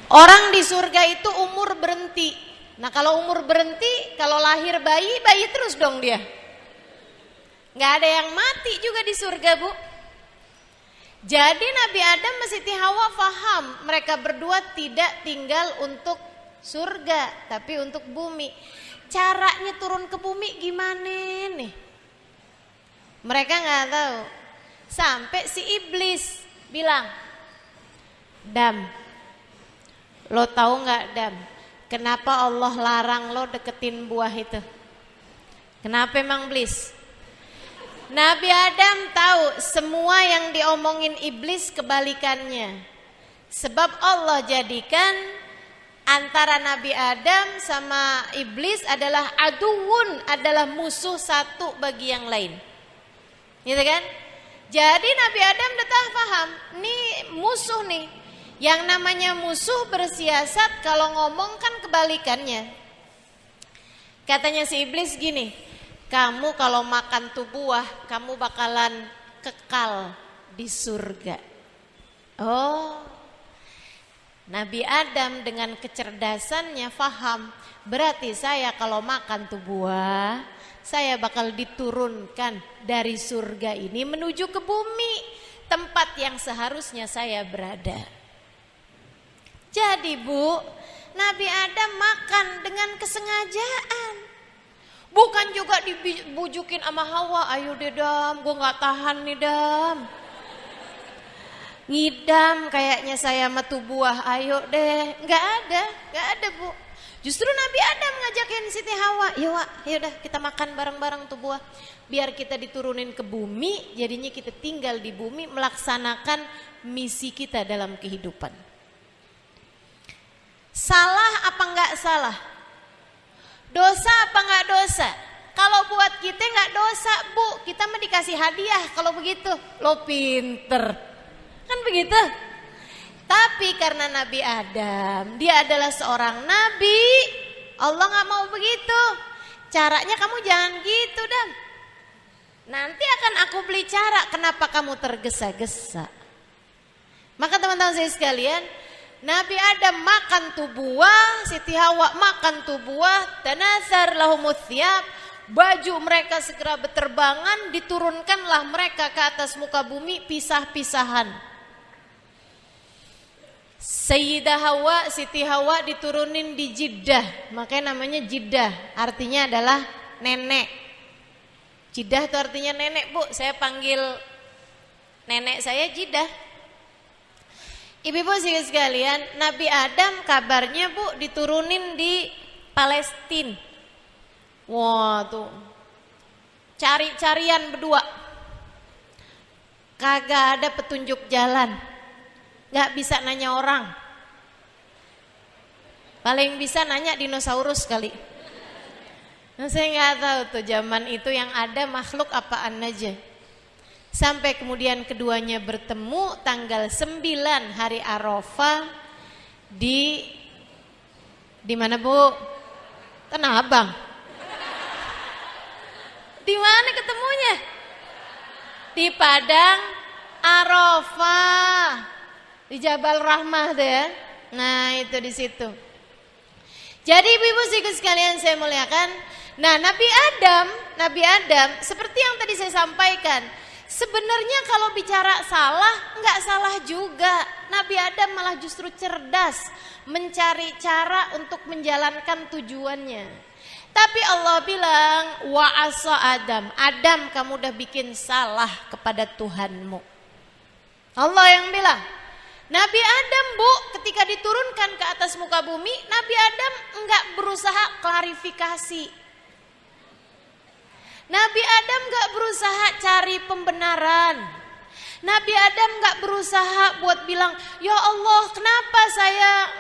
Orang di surga itu umur berhenti. Nah kalau umur berhenti, kalau lahir bayi, bayi terus dong dia. Nggak ada yang mati juga di surga, Bu. Jadi Nabi Adam dan Siti Hawa paham mereka berdua tidak tinggal untuk surga, tapi untuk bumi. Caranya turun ke bumi gimana nih? Mereka nggak tahu. Sampai si iblis bilang, Dam, lo tahu nggak Dam? Kenapa Allah larang lo deketin buah itu? Kenapa emang iblis? Nabi Adam tahu semua yang diomongin iblis kebalikannya. Sebab Allah jadikan antara Nabi Adam sama iblis adalah aduun, adalah musuh satu bagi yang lain. Gitu kan? Jadi Nabi Adam udah paham, nih musuh nih. Yang namanya musuh bersiasat kalau ngomong kan kebalikannya. Katanya si iblis gini, kamu kalau makan tuh buah, kamu bakalan kekal di surga. Oh, Nabi Adam dengan kecerdasannya faham, berarti saya kalau makan tuh buah, saya bakal diturunkan dari surga ini menuju ke bumi, tempat yang seharusnya saya berada. Jadi Bu, Nabi Adam makan dengan kesengajaan. Bukan juga dibujukin sama Hawa, ayo deh Dam, gue gak tahan nih Dam. Ngidam kayaknya saya sama tuh buah, ayo deh. Gak ada Bu. Justru Nabi Adam ngajakin Siti Hawa, yaudah kita makan bareng-bareng tuh buah. Biar kita diturunin ke bumi, jadinya kita tinggal di bumi melaksanakan misi kita dalam kehidupan. Salah apa enggak salah? Dosa apa enggak dosa? Kalau buat kita enggak dosa Bu, kita mah dikasih hadiah kalau begitu. Lo pinter, kan begitu? Tapi karena Nabi Adam, dia adalah seorang nabi, Allah enggak mau begitu. Caranya kamu jangan gitu Dan. Nanti akan aku beli cara kenapa kamu tergesa-gesa. Maka teman-teman saya sekalian, Nabi Adam makan tuh buah, Siti Hawa makan tuh buah, tanasar lahumut thiyab, baju mereka segera berterbangan, diturunkanlah mereka ke atas muka bumi pisah-pisahan. Sayyidah Hawa, Siti Hawa diturunin di Jiddah, makanya namanya Jiddah, artinya adalah nenek. Jiddah itu artinya nenek Bu, saya panggil nenek saya Jiddah. Ibu-ibu sekalian, Nabi Adam kabarnya Bu diturunin di Palestina. Wah tuh, cari-carian berdua. Kagak ada petunjuk jalan, gak bisa nanya orang. Paling bisa nanya dinosaurus kali. Nah, saya gak tahu tuh zaman itu yang ada makhluk apaan aja. Sampai kemudian keduanya bertemu tanggal 9 hari Arafah di mana Bu? Tanah Abang. Di mana ketemunya? Di Padang Arafah, di Jabal Rahmah tuh ya. Nah itu di situ. Jadi ibu-ibu sekalian saya muliakan. Nah Nabi Adam seperti yang tadi saya sampaikan. Sebenarnya kalau bicara salah, enggak salah juga. Nabi Adam malah justru cerdas mencari cara untuk menjalankan tujuannya. Tapi Allah bilang, wa asa Adam, Adam kamu udah bikin salah kepada Tuhanmu. Allah yang bilang. Nabi Adam Bu, ketika diturunkan ke atas muka bumi, Nabi Adam enggak berusaha klarifikasi. Nabi Adam gak berusaha cari pembenaran. Nabi Adam gak berusaha buat bilang, ya Allah kenapa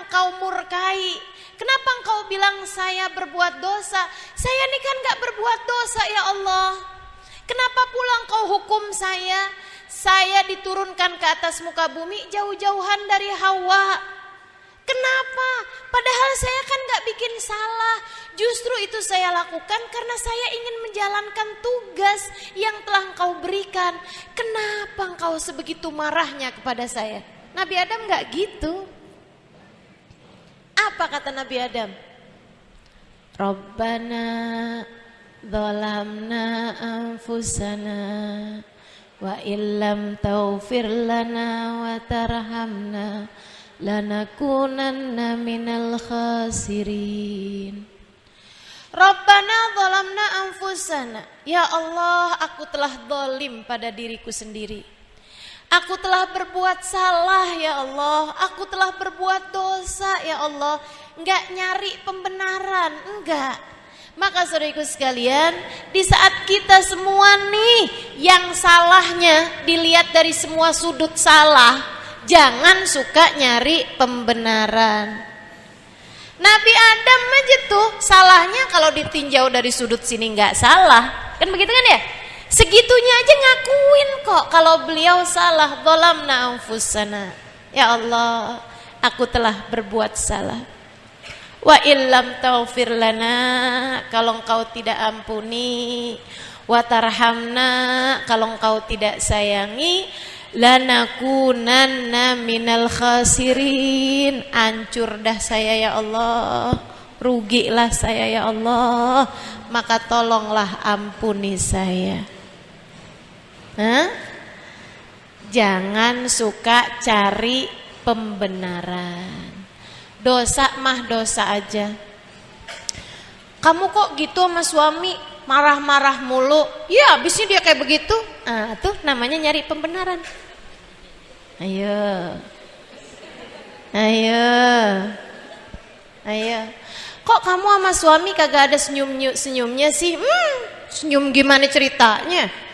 engkau murkai? Kenapa engkau bilang saya berbuat dosa? Saya ini kan gak berbuat dosa ya Allah. Kenapa pula engkau hukum saya? Saya diturunkan ke atas muka bumi jauh-jauhan dari Hawa. Kenapa? Padahal saya kan gak bikin salah. Justru itu saya lakukan karena saya ingin menjalankan tugas yang telah engkau berikan. Kenapa engkau sebegitu marahnya kepada saya? Nabi Adam gak gitu. Apa kata Nabi Adam? Rabbana zalamna anfusana wa illam taghfir lana wa tarhamna lanakunanna minal khasirin. Rabbana zalamna anfusana. Ya Allah, aku telah zalim pada diriku sendiri. Aku telah berbuat salah ya Allah. Aku telah berbuat dosa ya Allah. Enggak nyari pembenaran, enggak. Maka saudaraku sekalian, di saat kita semua nih yang salahnya dilihat dari semua sudut salah, jangan suka nyari pembenaran. Nabi Adam aja tuh salahnya kalau ditinjau dari sudut sini nggak salah, kan begitu kan ya? Segitunya aja ngakuin kok kalau beliau salah. Zalamna anfusana. Ya Allah, aku telah berbuat salah. Wa illam taghfir lana, kalau engkau tidak ampuni, wa tarhamna, kalau engkau tidak sayangi, lanakunanna minal khasirin. Hancur dah saya ya Allah, rugilah saya ya Allah, maka tolonglah ampuni saya. Jangan suka cari pembenaran. Dosa mah dosa aja. Kamu kok gitu sama suami, marah-marah mulu? Ya abisnya dia kayak begitu. Tuh namanya nyari pembenaran. Ayo. Kok kamu sama suami kagak ada senyumnya sih? Senyum gimana ceritanya?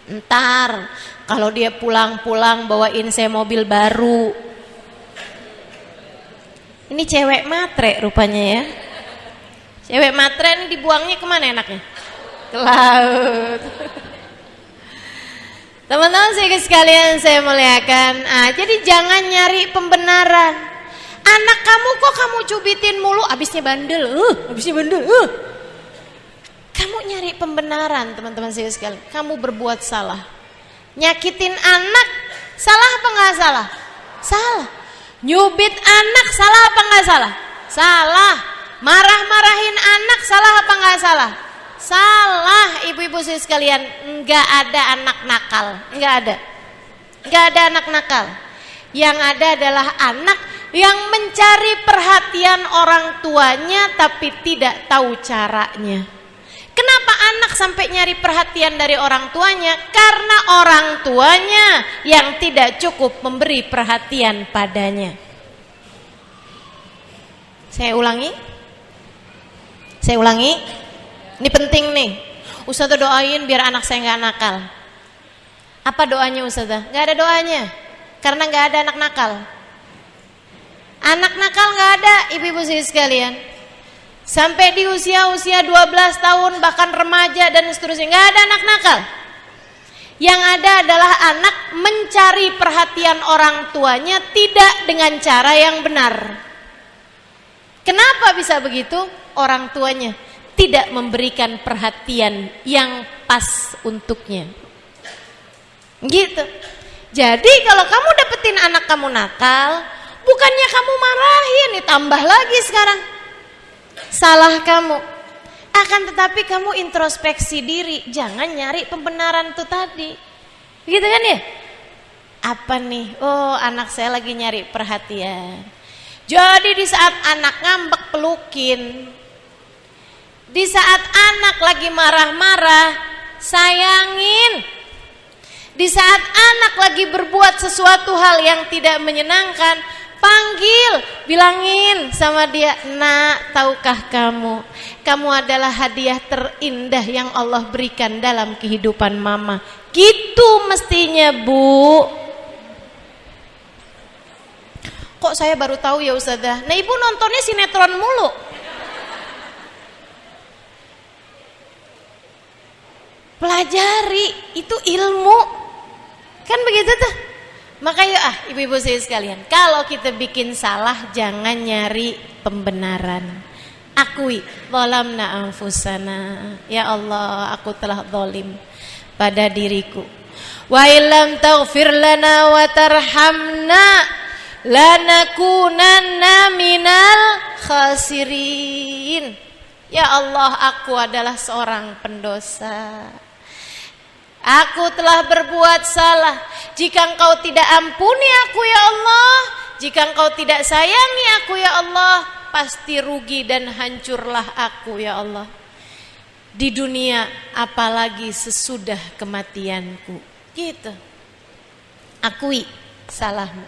Ntar kalau dia pulang-pulang bawain saya mobil baru. Ini cewek matre rupanya ya. Cewek matre ini dibuangnya kemana enaknya? Ke laut. Teman-teman sekalian saya muliakan. Jadi jangan nyari pembenaran. Anak kamu kok kamu cubitin mulu, abisnya bandel. Kamu nyari pembenaran, teman-teman sekalian. Kamu berbuat salah. Nyakitin anak, salah apa nggak salah? Salah. Nyubit anak, salah apa nggak salah? Salah. Marah-marahin anak, salah apa nggak salah? Salah, ibu-ibu sekalian. Nggak ada anak nakal, nggak ada anak nakal. Yang ada adalah anak yang mencari perhatian orang tuanya tapi tidak tahu caranya. Kenapa anak sampai nyari perhatian dari orang tuanya? Karena orang tuanya yang tidak cukup memberi perhatian padanya. Saya ulangi. Ini penting nih. Ustazah doain biar anak saya nggak nakal. Apa doanya Ustazah? Nggak ada doanya. Karena nggak ada anak nakal. Anak nakal nggak ada, ibu-ibu sekalian. Sampai di usia 12 tahun bahkan remaja dan seterusnya nggak ada anak nakal. Yang ada adalah anak mencari perhatian orang tuanya tidak dengan cara yang benar. Kenapa bisa begitu? Orang tuanya tidak memberikan perhatian yang pas untuknya. Gitu. Jadi kalau kamu dapetin anak kamu nakal, bukannya kamu marahin, ditambah lagi sekarang. Salah kamu. Akan tetapi kamu introspeksi diri, jangan nyari pembenaran tuh tadi. Gitu kan ya? Apa nih? Oh, anak saya lagi nyari perhatian. Jadi di saat anak ngambek pelukin. Di saat anak lagi marah-marah, sayangin. Di saat anak lagi berbuat sesuatu hal yang tidak menyenangkan, panggil, bilangin sama dia, "Nak, tahukah kamu adalah hadiah terindah yang Allah berikan dalam kehidupan mama." Gitu mestinya, Bu. Kok saya baru tahu ya Ustazah? Nah, Ibu nontonnya sinetron mulu. Pelajari, itu ilmu. Kan begitu tuh. Maka yuk ibu-ibu saya sekalian, kalau kita bikin salah jangan nyari pembenaran. Akui, zalamna anfusana. Ya Allah, aku telah zalim pada diriku. Wa illam taghfir lana wa tarhamna lanakunanna khasirin. Ya Allah, aku adalah seorang pendosa. Aku telah berbuat salah. Jika Engkau tidak ampuni aku ya Allah, jika Engkau tidak sayangi aku ya Allah, pasti rugi dan hancurlah aku ya Allah, di dunia apalagi sesudah kematianku. Gitu. Akui salahmu.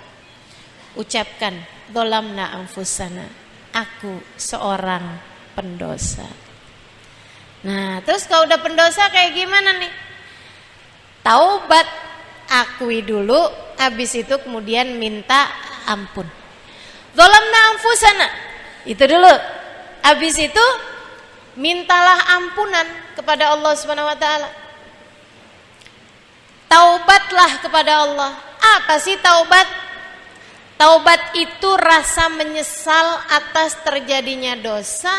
Ucapkan dolamna anfusana, aku seorang pendosa. Nah, terus kalau udah pendosa kayak gimana nih? Taubat, akui dulu, habis itu kemudian minta ampun. Dolamna anfusana, itu dulu. Habis itu mintalah ampunan kepada Allah Subhanahu wa taala. Taubatlah kepada Allah. Apa sih taubat? Taubat itu rasa menyesal atas terjadinya dosa,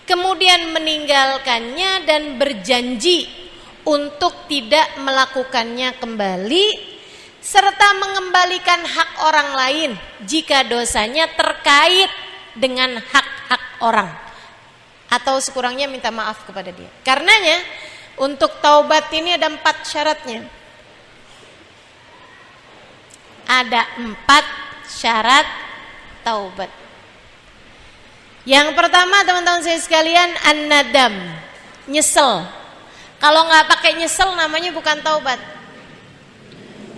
kemudian meninggalkannya dan berjanji untuk tidak melakukannya kembali, serta mengembalikan hak orang lain jika dosanya terkait dengan hak-hak orang, atau sekurangnya minta maaf kepada dia. Karenanya untuk taubat ini ada 4 syaratnya. Ada 4 syarat taubat. Yang pertama teman-teman saya sekalian, an-nadam, nyesel. Kalau nggak pakai nyesel namanya bukan taubat.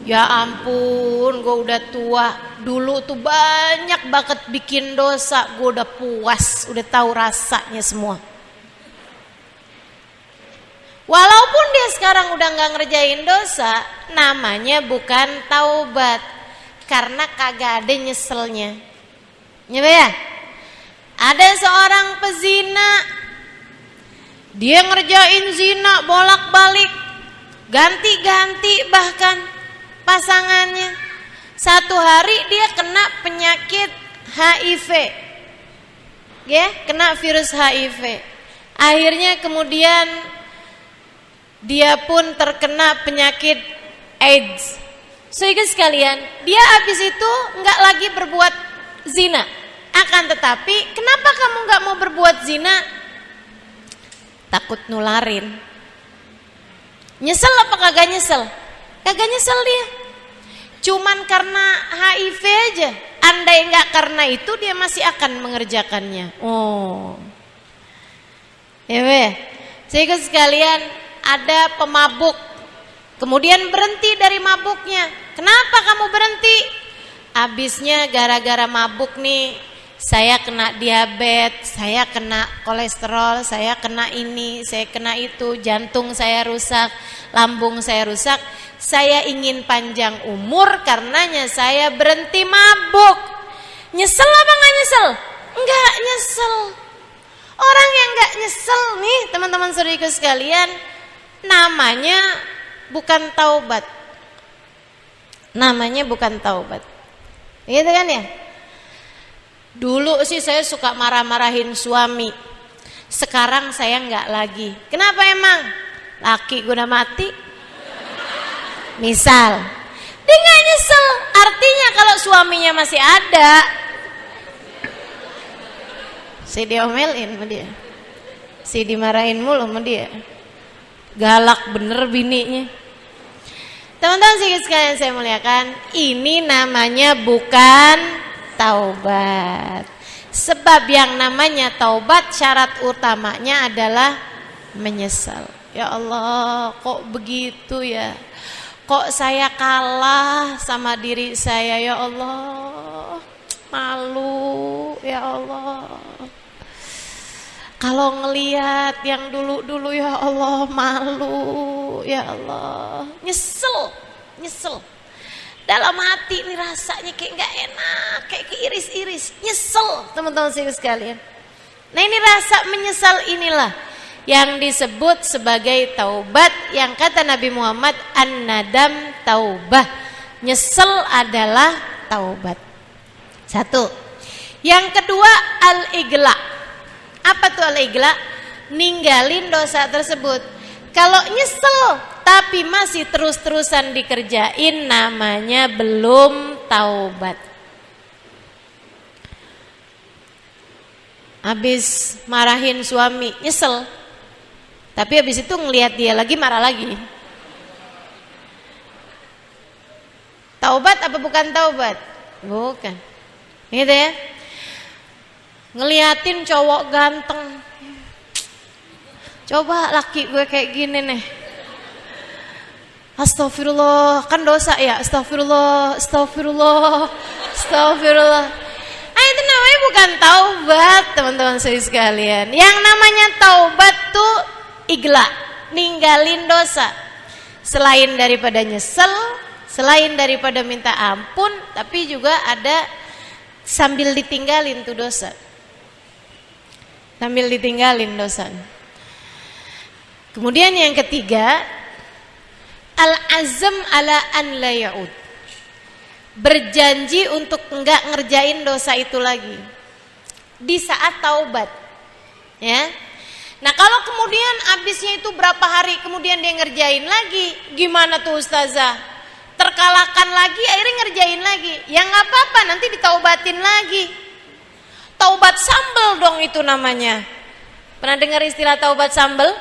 Ya ampun, gue udah tua, dulu tuh banyak banget bikin dosa, gue udah puas, udah tahu rasanya semua. Walaupun dia sekarang udah nggak ngerjain dosa, namanya bukan taubat, karena kagak ada nyeselnya. Ya, ada seorang pezina, dia ngerjain zina bolak-balik, ganti-ganti bahkan pasangannya. Satu hari dia kena penyakit HIV, ya, kena virus HIV. Akhirnya kemudian dia pun terkena penyakit AIDS. Sehingga sekalian, dia habis itu nggak lagi berbuat zina. Akan tetapi, kenapa kamu nggak mau berbuat zina? Takut nularin. Nyesel apa kagak nyesel? Kagak nyesel dia. Cuman karena HIV aja. Andai nggak karena itu dia masih akan mengerjakannya. Oh, ya, sehingga sekalian, ada pemabuk, kemudian berhenti dari mabuknya. Kenapa kamu berhenti? Habisnya gara-gara mabuk nih, saya kena diabetes, saya kena kolesterol, saya kena ini, saya kena itu, jantung saya rusak, lambung saya rusak. Saya ingin panjang umur, karenanya saya berhenti mabuk. Nyesel apa nggak nyesel? Enggak nyesel. Orang yang nggak nyesel nih teman-teman saudariku sekalian, namanya bukan taubat. Namanya bukan taubat. Gitu kan ya? Dulu sih saya suka marah-marahin suami. Sekarang saya enggak lagi. Kenapa emang? Laki gue udah mati. Misal, dia nggak nyesel. Artinya kalau suaminya masih ada, si diomelin sama dia, si dimarahin mulu sama dia. Galak bener bininya. Teman-teman sekalian saya muliakan, ini namanya bukan taubat. Sebab yang namanya taubat syarat utamanya adalah menyesal. Ya Allah, kok begitu ya? Kok saya kalah sama diri saya, ya Allah. Malu, ya Allah. Kalau ngelihat yang dulu-dulu, ya Allah, malu, ya Allah. Nyesel. Dalam hati ini rasanya kayak gak enak, kayak keiris-iris. Nyesel, teman-teman sekalian. Nah, ini rasa menyesal inilah yang disebut sebagai taubat, yang kata Nabi Muhammad, an-nadam taubah. Nyesel adalah taubat. Satu. Yang kedua, al-igla. Apa tuh al-igla? Ninggalin dosa tersebut. Kalau nyesel tapi masih terus-terusan dikerjain, namanya belum taubat. habis marahin suami, nyesel. Tapi habis itu ngelihat dia lagi, marah lagi. Taubat apa bukan taubat? Bukan. Gitu ya. Ngeliatin cowok ganteng. Coba laki gue kayak gini nih. Astagfirullah, kan dosa ya. Astagfirullah, astagfirullah, astagfirullah. Itu namanya bukan taubat, teman-teman sekalian. Yang namanya taubat tuh igla, ninggalin dosa. Selain daripada nyesel, selain daripada minta ampun, tapi juga ada sambil ditinggalin tuh dosa. Sambil ditinggalin dosa. Kemudian yang ketiga, al-azam ala an la ya'ud. Berjanji untuk enggak ngerjain dosa itu lagi di saat taubat. Ya. Nah, kalau kemudian abisnya itu berapa hari kemudian dia ngerjain lagi, gimana tuh ustazah? Terkalahkan lagi, akhirnya ngerjain lagi. Ya nggak apa-apa, nanti ditaubatin lagi. Taubat sambel dong itu namanya. Pernah dengar istilah taubat sambel?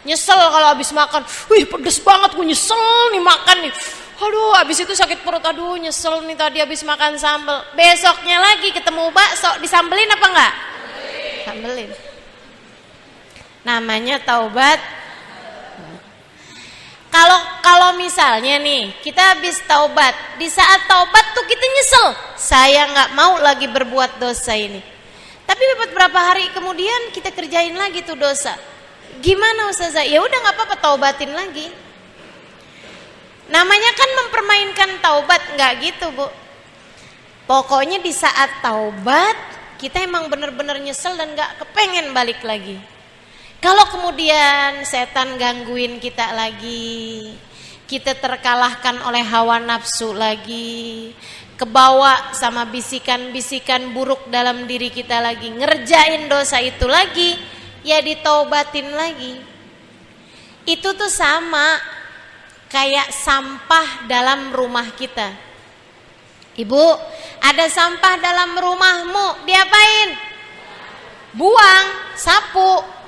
Nyesel kalau habis makan, wih pedes banget, gue nyesel nih makan nih. Aduh, habis itu sakit perut, aduh nyesel nih tadi habis makan sambel. Besoknya lagi ketemu bakso, disambelin apa enggak? Sambelin. Namanya taubat. Kalau misalnya nih kita habis taubat, di saat taubat tuh kita nyesel, saya nggak mau lagi berbuat dosa ini. Tapi beberapa hari kemudian kita kerjain lagi tuh dosa. Gimana ustazah? Ya udah nggak apa-apa, taubatin lagi. Namanya kan mempermainkan taubat, nggak gitu bu. Pokoknya di saat taubat kita emang bener-bener nyesel dan nggak kepengen balik lagi. Kalau kemudian setan gangguin kita lagi, kita terkalahkan oleh hawa nafsu lagi, kebawa sama bisikan-bisikan buruk dalam diri kita lagi, ngerjain dosa itu lagi, ya ditaubatin lagi. Itu tuh sama kayak sampah dalam rumah kita. Ibu, ada sampah dalam rumahmu, diapain? Buang, sapu.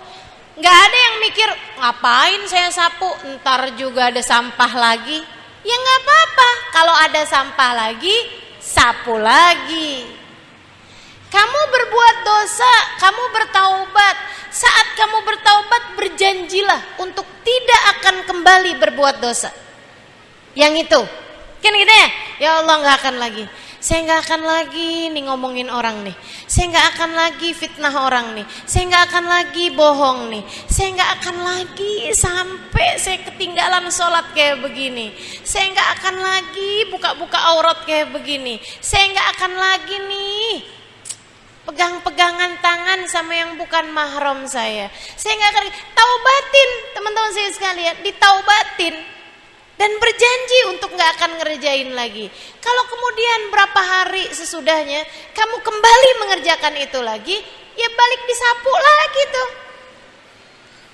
Nggak ada yang mikir, ngapain saya sapu, ntar juga ada sampah lagi. Ya nggak apa-apa, kalau ada sampah lagi, sapu lagi. Kamu berbuat dosa, kamu bertaubat. Saat kamu bertaubat, berjanjilah untuk tidak akan kembali berbuat dosa. Yang itu, kan gitu ya? Ya Allah nggak akan lagi. Saya nggak akan lagi nih ngomongin orang nih. Saya nggak akan lagi fitnah orang nih. Saya nggak akan lagi bohong nih. Saya nggak akan lagi sampai saya ketinggalan sholat kayak begini. Saya nggak akan lagi buka-buka aurat kayak begini. Saya nggak akan lagi nih pegang-pegangan tangan sama yang bukan mahram saya. Saya nggak akan. Taubatin teman-teman saya sekalian, ditaubatin. Dan berjanji untuk gak akan ngerjain lagi. Kalau kemudian berapa hari sesudahnya kamu kembali mengerjakan itu lagi, ya balik disapu lagi tuh.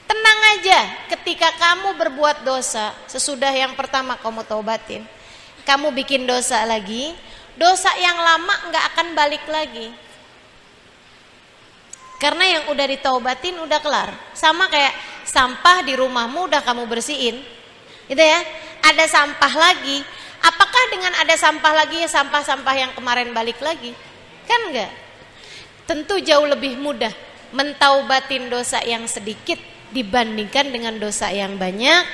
Tenang aja, ketika kamu berbuat dosa, sesudah yang pertama kamu taubatin, kamu bikin dosa lagi, dosa yang lama gak akan balik lagi. Karena yang udah ditaubatin udah kelar. Sama kayak sampah di rumahmu udah kamu bersihin, gitu ya. Ada sampah lagi, apakah dengan ada sampah lagi ya sampah-sampah yang kemarin balik lagi? Kan enggak. Tentu jauh lebih mudah mentaubatin dosa yang sedikit dibandingkan dengan dosa yang banyak.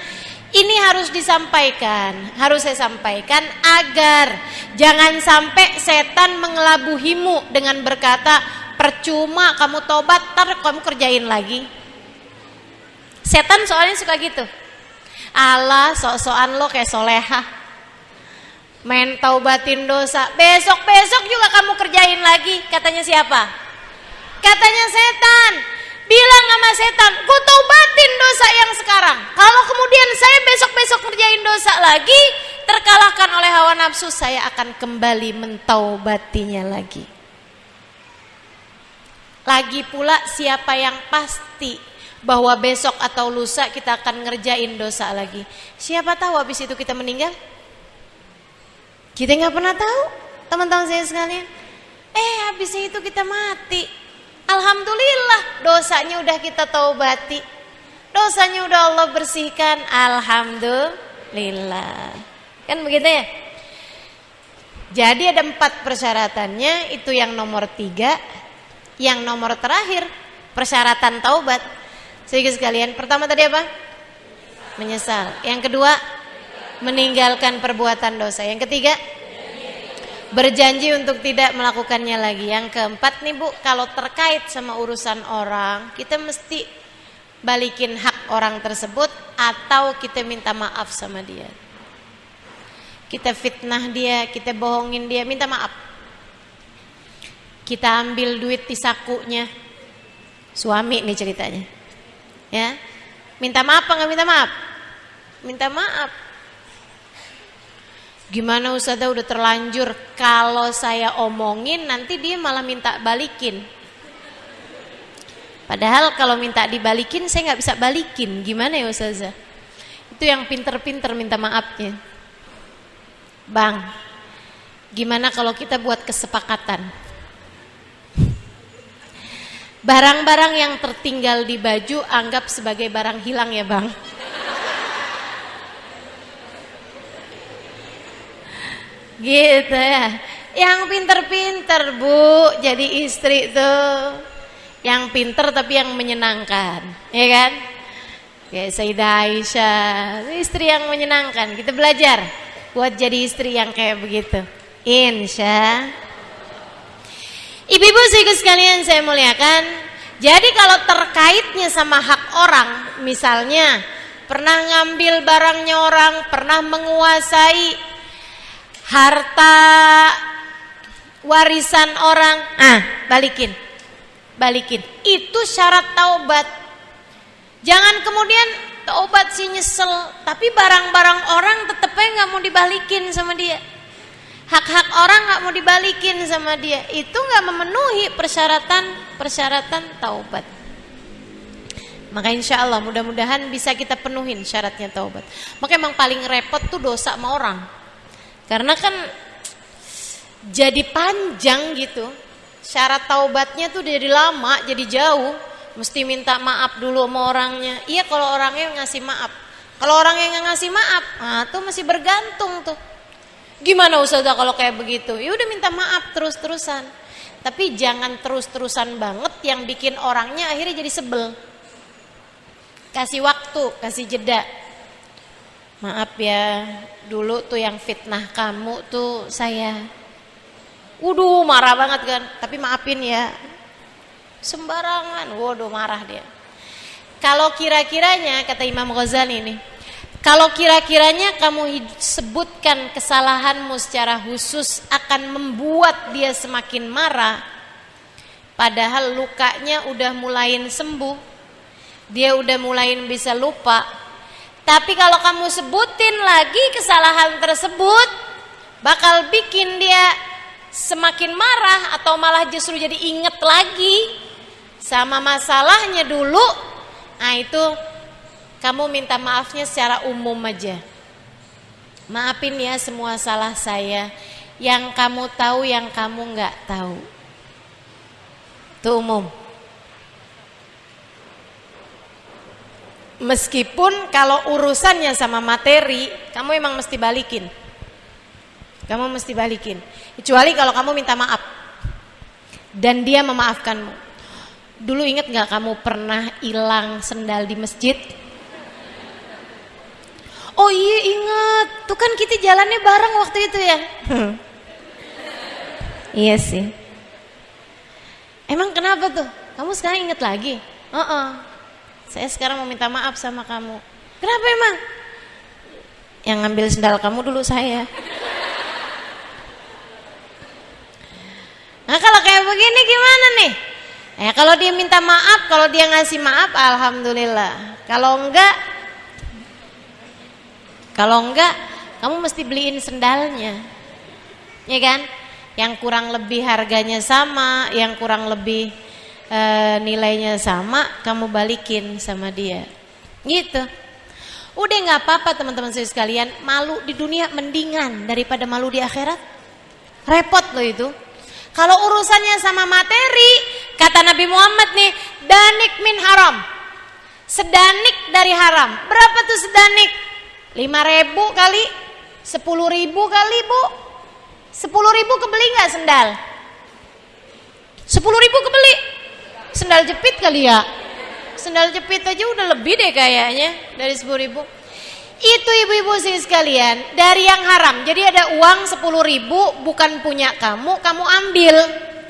Ini harus disampaikan, harus saya sampaikan agar jangan sampai setan mengelabuhimu dengan berkata, percuma kamu tobat, ntar kamu kerjain lagi. Setan soalnya suka gitu. Allah, sok-sokan lo kayak solehah, main taubatin dosa, besok-besok juga kamu kerjain lagi. Katanya siapa? Katanya setan. Bilang sama setan, gue taubatin dosa yang sekarang. Kalau kemudian saya besok-besok kerjain dosa lagi, terkalahkan oleh hawa nafsu, saya akan kembali mentaubatinya lagi. Lagi pula siapa yang pasti bahwa besok atau lusa kita akan ngerjain dosa lagi? Siapa tahu habis itu kita meninggal? Kita nggak pernah tahu, teman-teman saya sekalian. Habis itu kita mati. Alhamdulillah dosanya udah kita taubati, dosanya udah Allah bersihkan, alhamdulillah. Kan begitu ya. Jadi ada 4 persyaratannya, itu yang nomor 3. Yang nomor terakhir persyaratan taubat. Sehingga sekalian, pertama tadi apa? Menyesal. Yang kedua, meninggalkan perbuatan dosa. Yang ketiga, berjanji untuk tidak melakukannya lagi. Yang keempat nih Bu, kalau terkait sama urusan orang, kita mesti balikin hak orang tersebut atau kita minta maaf sama dia. Kita fitnah dia, kita bohongin dia, minta maaf. Kita ambil duit di sakunya, suami nih ceritanya, ya, minta maaf apa nggak minta maaf? Minta maaf. Gimana Ustazah udah terlanjur, kalau saya omongin nanti dia malah minta balikin. Padahal kalau minta dibalikin saya nggak bisa balikin, gimana ya Ustazah? Itu yang pinter-pinter minta maafnya. Bang, gimana kalau kita buat kesepakatan? Barang-barang yang tertinggal di baju anggap sebagai barang hilang ya Bang. Gitu ya. Yang pinter-pinter Bu, jadi istri tuh. Yang pinter tapi yang menyenangkan, ya kan? Kayak Sayyidah Aisyah, istri yang menyenangkan. Kita belajar buat jadi istri yang kayak begitu. Insya. Ibu-ibu sekalian saya muliakan. Jadi kalau terkaitnya sama hak orang, misalnya pernah ngambil barangnya orang, pernah menguasai harta warisan orang, balikin. Itu syarat taubat. Jangan kemudian taubat sih nyesel, tapi barang-barang orang tetepnya nggak mau dibalikin sama dia. Hak-hak orang nggak mau dibalikin sama dia, itu nggak memenuhi persyaratan taubat. Maka insya Allah mudah-mudahan bisa kita penuhin syaratnya taubat. Maka emang paling repot tuh dosa sama orang, karena kan jadi panjang gitu. Syarat taubatnya tuh jadi lama, jadi jauh. Mesti minta maaf dulu sama orangnya. Iya kalau orangnya ngasih maaf. Kalau orangnya nggak ngasih maaf, tuh masih bergantung tuh. Gimana Ustazah kalau kayak begitu? Ya udah minta maaf terus-terusan. Tapi jangan terus-terusan banget yang bikin orangnya akhirnya jadi sebel. Kasih waktu, kasih jeda. Maaf ya, dulu tuh yang fitnah kamu tuh saya. Waduh marah banget kan, tapi maafin ya. Sembarangan, waduh marah dia. Kalau kira-kiranya, kata Imam Ghazali nih, kalau kira-kiranya kamu sebutkan kesalahanmu secara khusus akan membuat dia semakin marah, padahal lukanya udah mulain sembuh, dia udah mulain bisa lupa. Tapi kalau kamu sebutin lagi kesalahan tersebut, bakal bikin dia semakin marah atau malah justru jadi inget lagi sama masalahnya dulu. Nah itu kamu minta maafnya secara umum aja. Maafin ya semua salah saya, yang kamu tahu, yang kamu nggak tahu. Itu umum. Meskipun kalau urusannya sama materi, kamu emang mesti balikin. Kamu mesti balikin. Kecuali kalau kamu minta maaf dan dia memaafkanmu. Dulu inget nggak kamu pernah hilang sendal di masjid? Oh iya inget, tuh kan kita jalannya bareng waktu itu ya. Iya sih. Emang kenapa tuh? Kamu sekarang inget lagi? Saya sekarang mau minta maaf sama kamu. Kenapa emang? Yang ngambil sendal kamu dulu saya. Nah kalau kayak begini gimana nih? Ya kalau dia minta maaf, kalau dia ngasih maaf, alhamdulillah. Kalau enggak, kamu mesti beliin sendalnya, ya kan? Yang kurang lebih harganya sama, yang kurang lebih nilainya sama, kamu balikin sama dia, gitu. Udah nggak apa-apa teman-teman saya sekalian, malu di dunia mendingan daripada malu di akhirat. Repot loh itu. Kalau urusannya sama materi, Kata Nabi Muhammad nih, danik min haram. Sedanik dari haram. Berapa tuh sedanik? 5.000 kali, 10.000 kali, Bu. 10.000 kebeli nggak sendal? 10.000 kebeli? Sendal jepit kali ya? Sendal jepit aja udah lebih deh kayaknya dari 10.000. Itu ibu-ibu sih sekalian, dari yang haram. Jadi ada uang 10.000 bukan punya kamu, kamu ambil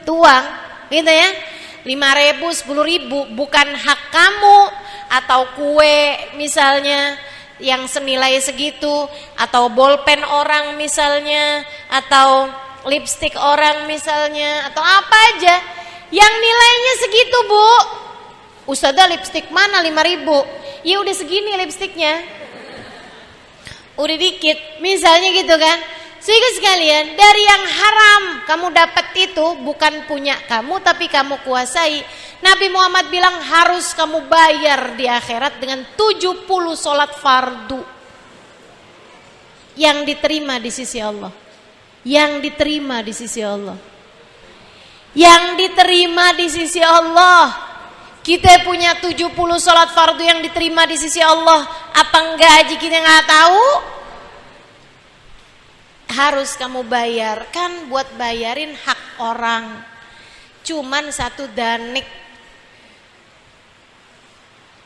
tuh uang, gitu ya. 5.000, 10.000 bukan hak kamu, atau kue misalnya yang senilai segitu, atau bolpen orang misalnya, atau lipstik orang misalnya, atau apa aja yang nilainya segitu, Bu. Ustazah, lipstik mana 5.000? Ya udah segini lipstiknya, udah dikit misalnya gitu kan. Sehingga sekalian, dari yang haram kamu dapat itu bukan punya kamu tapi kamu kuasai. Nabi Muhammad bilang harus kamu bayar di akhirat dengan 70 sholat fardu yang diterima di sisi Allah. Yang diterima di sisi Allah. Yang diterima di sisi Allah. Kita punya 70 sholat fardu yang diterima di sisi Allah. Apa enggak aja kita nggak tahu? Harus kamu bayar, kan buat bayarin hak orang. Cuman 1 danik,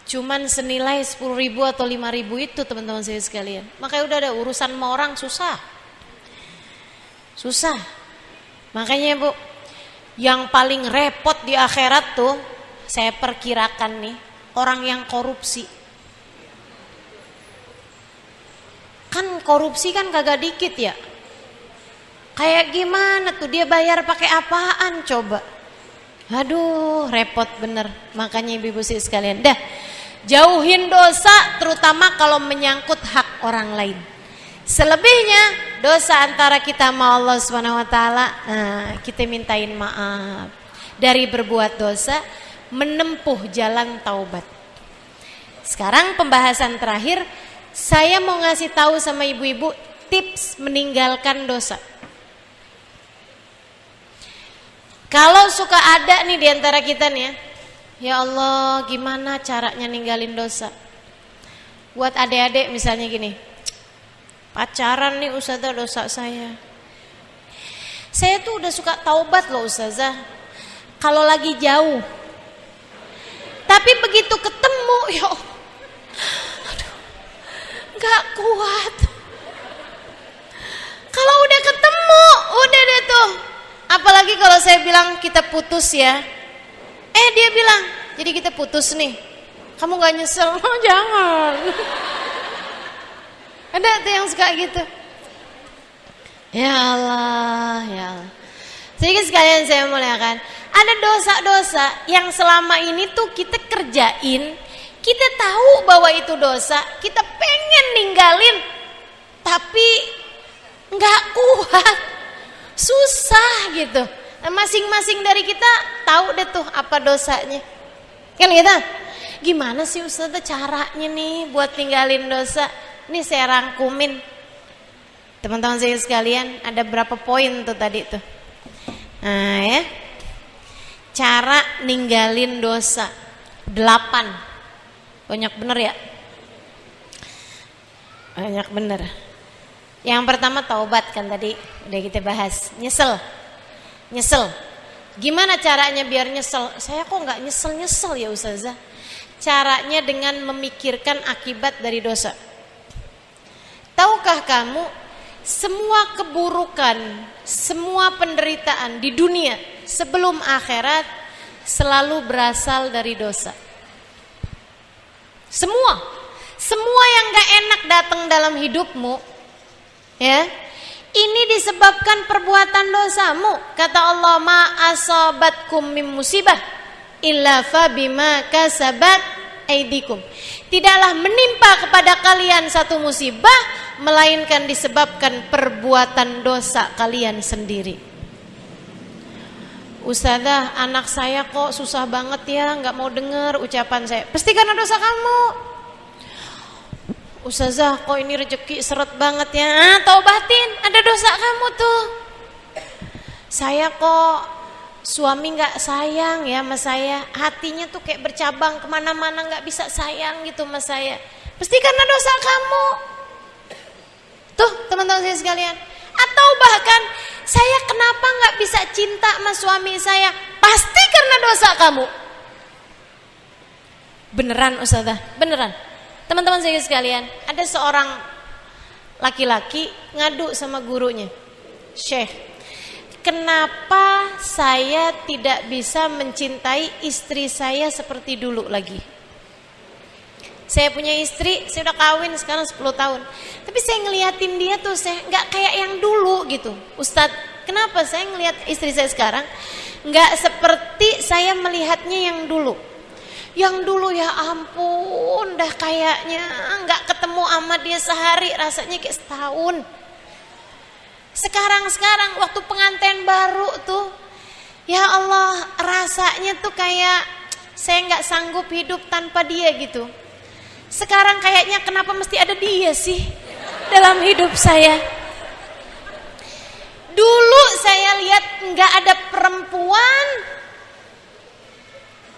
cuman senilai 10.000 atau 5.000 itu teman-teman saya sekalian. Makanya udah ada urusan sama orang susah. Susah. Makanya Bu, yang paling repot di akhirat tuh saya perkirakan nih, orang yang korupsi. Kan korupsi kan kagak dikit ya. Kayak gimana tuh dia bayar pakai apaan coba? Aduh, repot bener. Makanya ibu-ibu sekalian, dah jauhin dosa, terutama kalau menyangkut hak orang lain. Selebihnya dosa antara kita sama Allah SWT, kita mintain maaf. Dari berbuat dosa, menempuh jalan taubat. Sekarang pembahasan terakhir, saya mau ngasih tahu sama ibu-ibu tips meninggalkan dosa. Kalau suka ada nih diantara kita nih ya Allah gimana caranya ninggalin dosa. Buat adik-adik misalnya gini, pacaran nih Ustazah dosa saya. Saya tuh udah suka taubat loh Ustazah, kalau lagi jauh. Tapi begitu ketemu ya aduh, gak kuat. Kalau udah ketemu udah deh tuh. Apalagi kalau saya bilang kita putus ya, dia bilang jadi kita putus nih, kamu gak nyesel? Oh jangan. Ada tuh yang suka gitu. Ya Allah, ya Allah. Sehingga sekalian saya muliakan, ada dosa-dosa yang selama ini tuh kita kerjain, kita tahu bahwa itu dosa, kita pengen ninggalin, tapi gak kuat. Susah gitu. Nah, masing-masing dari kita tahu deh tuh apa dosanya. Kan gitu. Gimana sih Ustazah caranya nih buat tinggalin dosa? Nih saya rangkumin. Teman-teman saya sekalian, ada berapa poin tuh tadi tuh. Nah ya. Cara ninggalin dosa 8. Banyak bener ya? Banyak bener. Yang pertama taubat kan tadi udah kita bahas. Nyesel. Gimana caranya biar nyesel? Saya kok nggak nyesel ya Ustazah? Caranya dengan memikirkan akibat dari dosa. Tahukah kamu semua keburukan, semua penderitaan di dunia sebelum akhirat selalu berasal dari dosa. Semua yang gak enak datang dalam hidupmu, ya, ini disebabkan perbuatan dosamu. Kata Allah, ma asabatkum min musibah illa fa bima kasabat aidikum. Tidaklah menimpa kepada kalian satu musibah melainkan disebabkan perbuatan dosa kalian sendiri. Ustazah, anak saya kok susah banget ya, nggak mau dengar ucapan saya. Pasti karena dosa kamu. Ustazah, kok ini rezeki seret banget ya. Taubatin, ada dosa kamu tuh. Saya kok suami nggak sayang ya sama saya, hatinya tuh kayak bercabang kemana-mana, nggak bisa sayang gitu sama saya, pasti karena dosa kamu. Tuh teman-teman saya sekalian. Atau bahkan saya kenapa nggak bisa cinta sama suami saya, pasti karena dosa kamu. Beneran Ustazah, beneran. Teman-teman saya sekalian, ada seorang laki-laki ngadu sama gurunya, Syekh, kenapa saya tidak bisa mencintai istri saya seperti dulu lagi? Saya punya istri, saya udah kawin sekarang 10 tahun. Tapi saya ngeliatin dia tuh, saya nggak kayak yang dulu gitu. Ustadz, kenapa saya ngeliat istri saya sekarang nggak seperti saya melihatnya yang dulu? Yang dulu ya ampun, dah kayaknya nggak ketemu sama dia sehari, rasanya kayak setahun. Sekarang waktu pengantin baru tuh, ya Allah, rasanya tuh kayak saya nggak sanggup hidup tanpa dia gitu. Sekarang kayaknya kenapa mesti ada dia sih dalam hidup saya. Dulu saya lihat nggak ada perempuan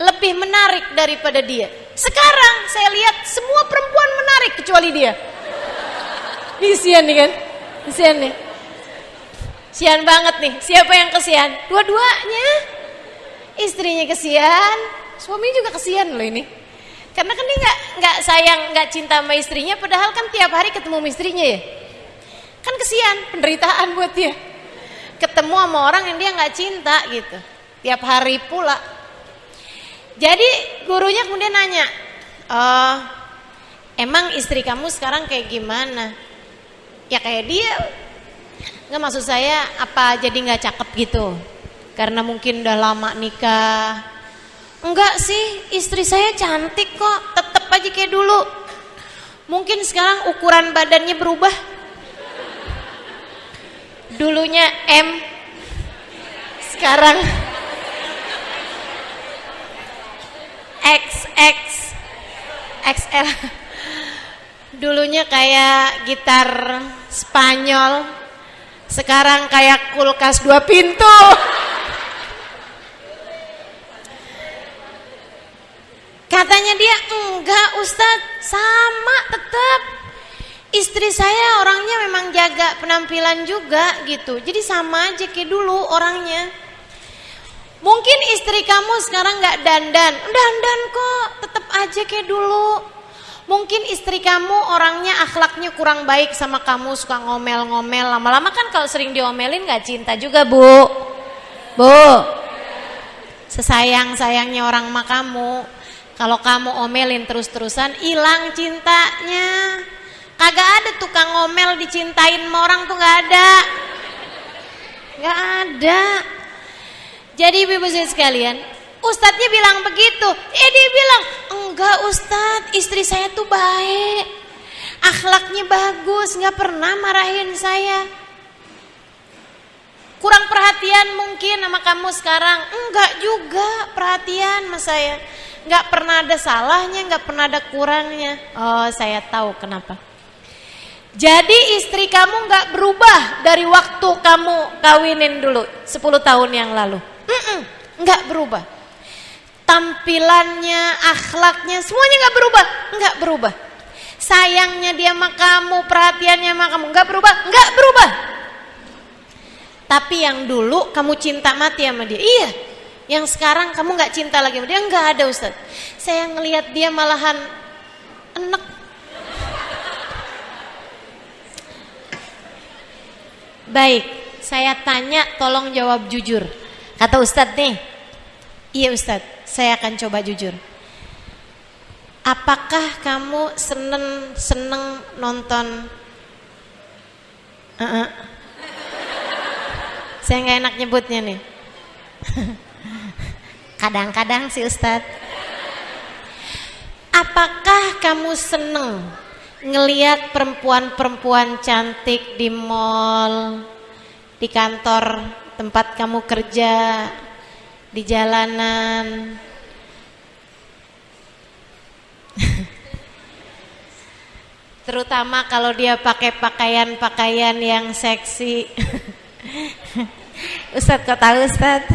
lebih menarik daripada dia. Sekarang saya lihat semua perempuan menarik kecuali dia. Kesian nih kan? Kesian nih. Kesian banget nih. Siapa yang kesian? Dua-duanya. Istrinya kesian, suaminya juga kesian loh ini. Karena kan dia nggak sayang, nggak cinta sama istrinya, padahal kan tiap hari ketemu sama istrinya ya. Kan kesian, penderitaan buat dia. Ketemu sama orang yang dia nggak cinta gitu, tiap hari pula. Jadi gurunya kemudian nanya, oh, emang istri kamu sekarang kayak gimana? Ya kayak dia. Nggak, maksud saya apa jadi nggak cakep gitu? Karena mungkin udah lama nikah. Enggak sih, istri saya cantik kok, tetep aja kayak dulu. Mungkin sekarang ukuran badannya berubah. Dulunya M, sekarang XX, XL. Dulunya kayak gitar Spanyol, sekarang kayak kulkas 2 pintu. Katanya dia, enggak Ustadz, sama tetap. Istri saya orangnya memang jaga penampilan juga gitu. Jadi sama aja kayak dulu orangnya. Mungkin istri kamu sekarang gak dandan kok, tetap aja kayak dulu. Mungkin istri kamu orangnya akhlaknya kurang baik sama kamu, suka ngomel-ngomel. Lama-lama kan kalau sering diomelin gak cinta juga Bu. Sesayang-sayangnya orang sama kamu, kalau kamu omelin terus-terusan, hilang cintanya. Kagak ada tukang ngomel dicintain sama orang tuh, gak ada. Gak ada. Jadi ibu-ibu sekalian, ustadznya bilang begitu. Dia bilang, enggak Ustadz, istri saya tuh baik, akhlaknya bagus, gak pernah marahin saya. Kurang perhatian mungkin sama kamu sekarang. Enggak juga, perhatian sama saya. Gak pernah ada salahnya, gak pernah ada kurangnya. Oh, saya tahu kenapa. Jadi istri kamu gak berubah dari waktu kamu kawinin dulu 10 tahun yang lalu. Gak berubah. Tampilannya, akhlaknya, semuanya gak berubah. Gak berubah. Sayangnya dia sama kamu, perhatiannya sama kamu gak berubah. Gak berubah. Tapi yang dulu kamu cinta mati sama dia, iya. Yang sekarang kamu gak cinta lagi sama dia, gak ada Ustaz. Saya ngelihat dia malahan enek. Baik, saya tanya, tolong jawab jujur. Kata Ustadz nih, iya Ustadz, saya akan coba jujur. Apakah kamu seneng nonton? Saya nggak enak nyebutnya nih. Kadang-kadang sih Ustadz. Apakah kamu seneng ngelihat perempuan-perempuan cantik di mall, di kantor tempat kamu kerja, di jalanan? Terutama kalau dia pakai pakaian-pakaian yang seksi. Ustadz, kok tahu Ustadz?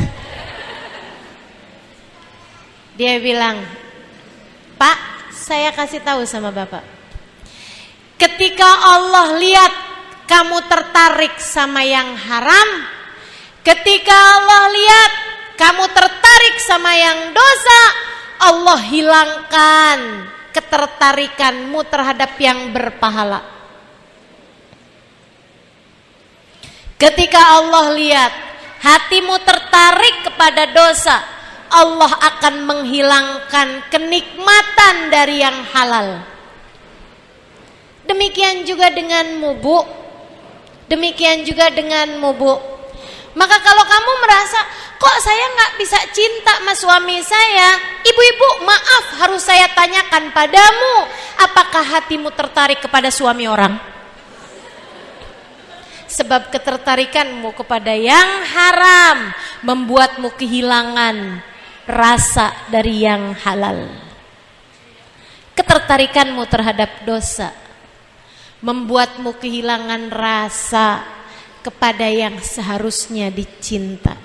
Dia bilang, Pak, saya kasih tahu sama Bapak. Ketika Allah lihat kamu tertarik sama yang haram, ketika Allah lihat kamu tertarik sama yang dosa, Allah hilangkan ketertarikanmu terhadap yang berpahala. Ketika Allah lihat hatimu tertarik kepada dosa, Allah akan menghilangkan kenikmatan dari yang halal. Demikian juga denganmu, Bu. Demikian juga denganmu, Bu. Maka kalau kamu merasa, kok saya nggak bisa cinta sama suami saya, ibu-ibu, maaf, harus saya tanyakan padamu, apakah hatimu tertarik kepada suami orang? Sebab ketertarikanmu kepada yang haram membuatmu kehilangan rasa dari yang halal. Ketertarikanmu terhadap dosa membuatmu kehilangan rasa kepada yang seharusnya dicinta.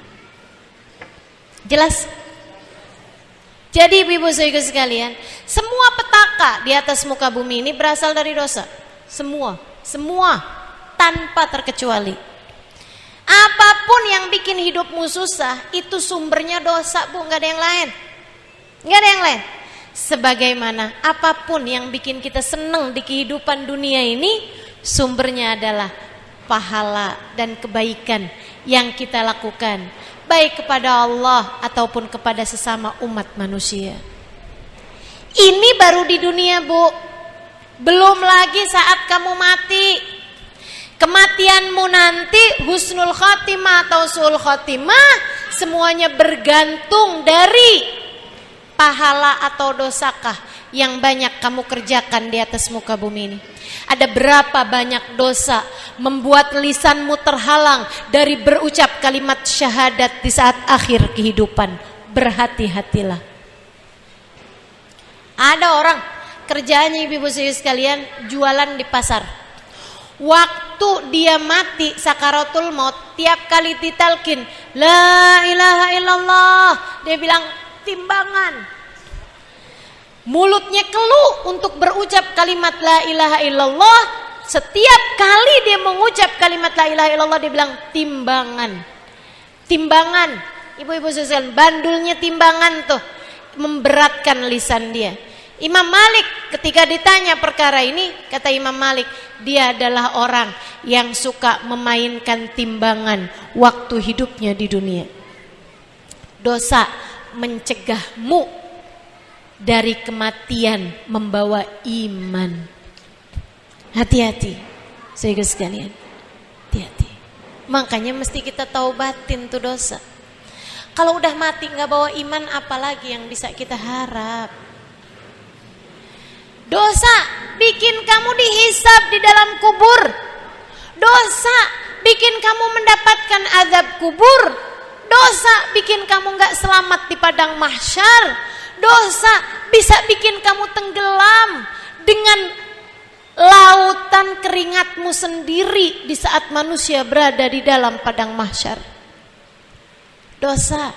Jelas? Jadi ibu-ibu saudara sekalian, semua petaka di atas muka bumi ini berasal dari dosa. Semua tanpa terkecuali. Apapun yang bikin hidupmu susah, itu sumbernya dosa, Bu, nggak ada yang lain. Nggak ada yang lain. Sebagaimana apapun yang bikin kita senang di kehidupan dunia ini, sumbernya adalah pahala dan kebaikan yang kita lakukan, baik kepada Allah ataupun kepada sesama umat manusia. Ini baru di dunia, Bu. Belum lagi saat kamu mati. Kematianmu nanti husnul khotimah atau su'ul khotimah, semuanya bergantung dari pahala atau dosakah yang banyak kamu kerjakan di atas muka bumi ini. Ada berapa banyak dosa membuat lisanmu terhalang dari berucap kalimat syahadat di saat akhir kehidupan. Berhati-hatilah. Ada orang kerjaannya, ibu-ibu sekalian, jualan di pasar. Waktu dia mati sakaratul maut, tiap kali ditalkin la ilaha illallah, dia bilang timbangan. Mulutnya keluh untuk berucap kalimat la ilaha illallah. Setiap kali dia mengucap kalimat la ilaha illallah, dia bilang timbangan. Timbangan, ibu-ibu sekalian, bandulnya timbangan tuh memberatkan lisan dia. Imam Malik ketika ditanya perkara ini, kata Imam Malik, dia adalah orang yang suka memainkan timbangan waktu hidupnya di dunia. Dosa mencegahmu dari kematian membawa iman. Hati-hati, saudara sekalian, hati-hati. Makanya mesti kita taubatin tuh dosa. Kalau udah mati nggak bawa iman, apalagi yang bisa kita harap? Dosa bikin kamu dihisab di dalam kubur. Dosa bikin kamu mendapatkan azab kubur. Dosa bikin kamu gak selamat di padang mahsyar. Dosa bisa bikin kamu tenggelam dengan lautan keringatmu sendiri di saat manusia berada di dalam padang mahsyar. Dosa